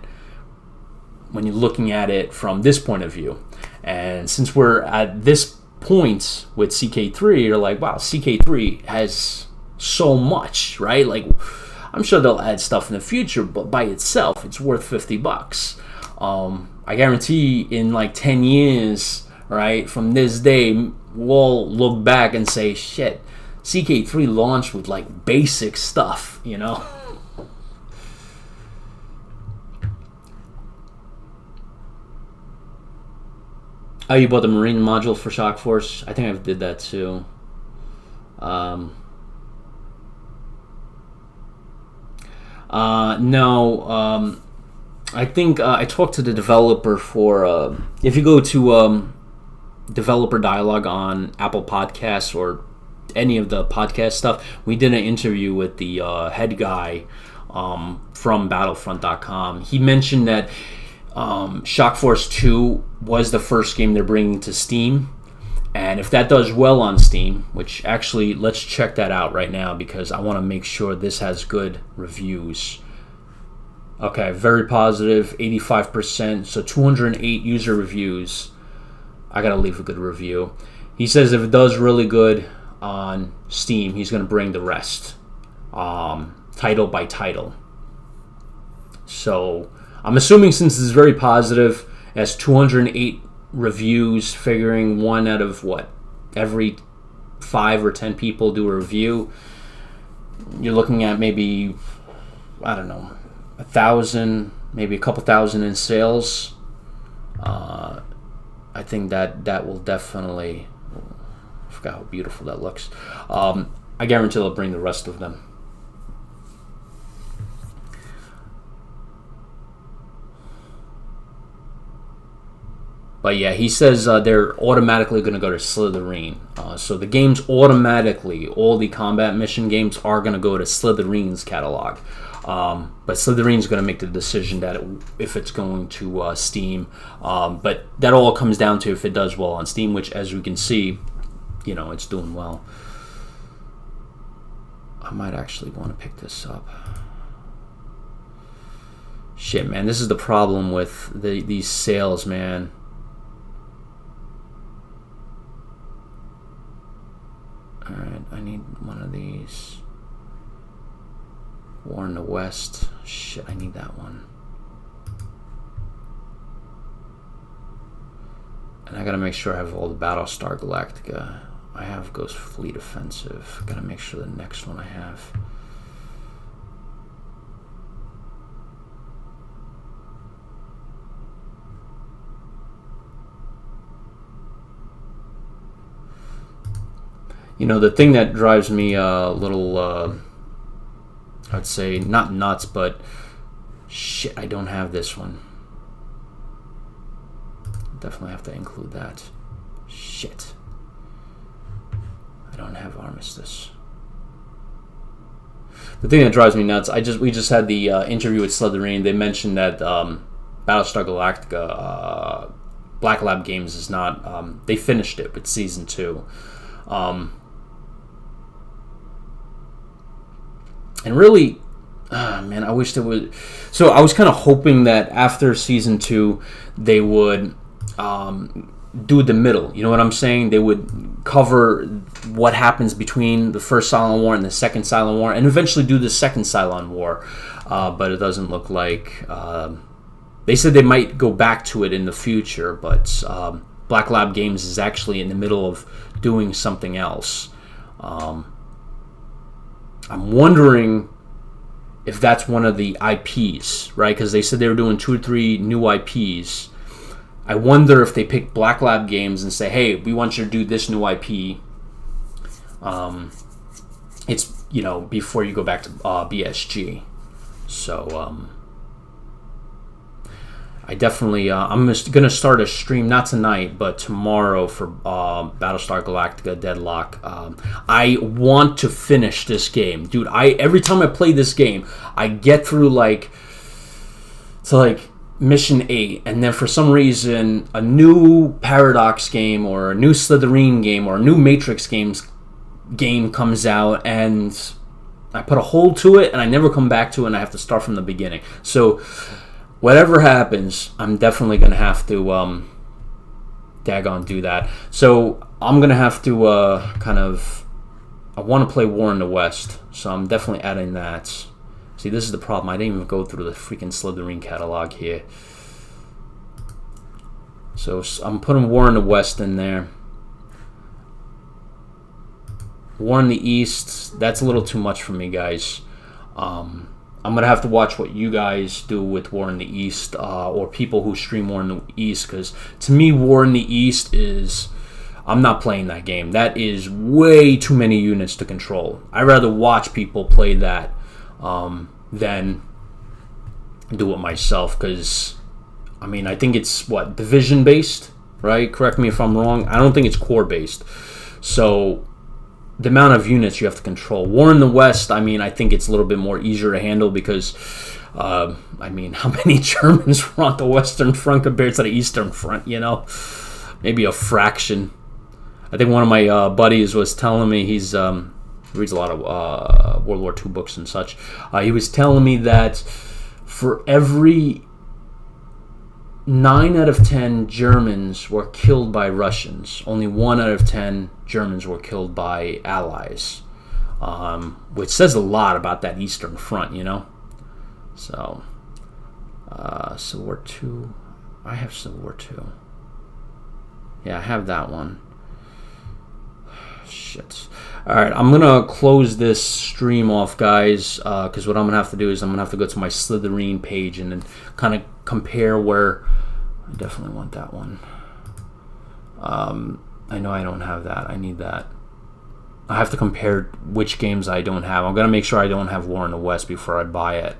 when you're looking at it from this point of view. And since we're at this point with CK3, you're like, wow, CK3 has so much, right? Like, I'm sure they'll add stuff in the future, but by itself, it's worth $50. I guarantee in like 10 years, right, from this day, we'll look back and say, shit, CK3 launched with like basic stuff, Oh, you bought the Marine module for Shock Force? I think I did that too. No. I think I talked to the developer for... if you go to Developer Dialogue on Apple Podcasts or any of the podcast stuff, we did an interview with the head guy from Battlefront.com. He mentioned that Shock Force 2 was the first game they're bringing to Steam. And if that does well on Steam, which actually, let's check that out right now because I want to make sure this has good reviews. Okay, very positive, 85%, so 208 user reviews. I gotta leave a good review. He says if it does really good on Steam, he's gonna bring the rest, title by title. So I'm assuming since it's very positive It has 208 reviews, figuring one out of what, every 5 or 10 people do a review. You're looking at maybe, I don't know, 1,000, maybe a couple thousand in sales. I think that will definitely, I forgot how beautiful that looks. I guarantee they'll bring the rest of them. But yeah, he says they're automatically going to go to Slitherine. So the games automatically, all the combat mission games are going to go to Slytherine's catalog. But Slytherine's going to make the decision that if it's going to Steam. But that all comes down to if it does well on Steam, which, as we can see, you know, it's doing well. I might actually want to pick this up. Shit, man, this is the problem with these sales, man. Alright, I need one of these. War in the West. Shit, I need that one. And I gotta make sure I have all the Battlestar Galactica. I have Ghost Fleet Offensive. Gotta make sure the next one I have. You know, the thing that drives me a little, I'd say not nuts, but shit, I don't have this one. Definitely have to include that. Shit. I don't have Armistice. The thing that drives me nuts, we just had the interview with Slitherine. They mentioned that Battlestar Galactica, Black Lab Games is not, they finished it with Season 2. And really, man, I wish there would. So I was kind of hoping that after Season 2, they would do the middle. You know what I'm saying? They would cover what happens between the first Cylon War and the second Cylon War, and eventually do the second Cylon War. But it doesn't look like. They said they might go back to it in the future, but Black Lab Games is actually in the middle of doing something else. I'm wondering if that's one of the IPs, right? Because they said they were doing 2 or 3 new IPs. I wonder if they pick Black Lab Games and say, hey, we want you to do this new IP. It's, you know, before you go back to BSG. So, I definitely, I'm going to start a stream, not tonight, but tomorrow for Battlestar Galactica Deadlock. I want to finish this game. Dude, every time I play this game, I get through, to Mission 8, and then for some reason, a new Paradox game, or a new Slitherine game, or a new Matrix game comes out, and I put a hold to it, and I never come back to it, and I have to start from the beginning. So whatever happens, I'm definitely going to have to daggone do that. So I'm going to have to I want to play War in the West, so I'm definitely adding that. See, this is the problem. I didn't even go through the freaking Slitherine catalog here. So I'm putting War in the West in there. War in the East, that's a little too much for me, guys. I'm going to have to watch what you guys do with War in the East, or people who stream War in the East, because to me, War in the East is... I'm not playing that game. That is way too many units to control. I'd rather watch people play that than do it myself, because, I mean, I think it's, division-based, right? Correct me if I'm wrong. I don't think it's core-based. So the amount of units you have to control. War in the West, I mean, I think it's a little bit more easier to handle because, I mean, how many Germans were on the Western Front compared to the Eastern Front, you know? Maybe a fraction. I think one of my buddies was telling me, he reads a lot of World War II books and such. He was telling me that for every 9 out of 10 Germans were killed by Russians, only 1 out of 10 Germans were killed by Allies, which says a lot about that Eastern Front, you know. So, World War II. I have Civil War 2. Yeah, I have that one. Shit. Alright, I'm going to close this stream off, guys, because what I'm going to have to do is I'm going to have to go to my Slitherine page and then kind of compare where... I definitely want that one. I know I don't have that. I need that. I have to compare which games I don't have. I'm going to make sure I don't have War in the West before I buy it.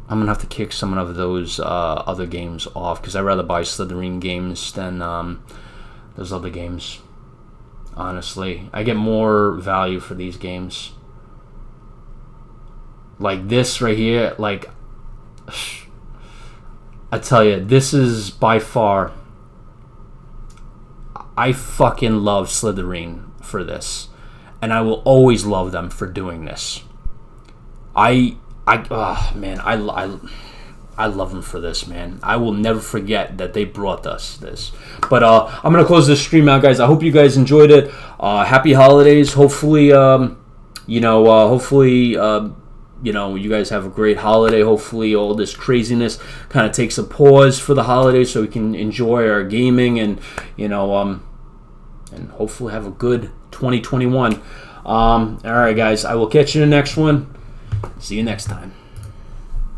I'm going to have to kick some of those other games off because I'd rather buy Slitherine games than those other games. Honestly, I get more value for these games. Like this right here, like, I tell you, this is by far, I fucking love Slitherine for this. And I will always love them for doing this. Oh man, I love them for this, man. I will never forget that they brought us this. But I'm gonna close this stream out, guys. I hope you guys enjoyed it. Happy holidays. Hopefully, you know, you guys have a great holiday. Hopefully, all this craziness kind of takes a pause for the holidays, so we can enjoy our gaming and and hopefully have a good 2021. All right, guys. I will catch you in the next one. See you next time.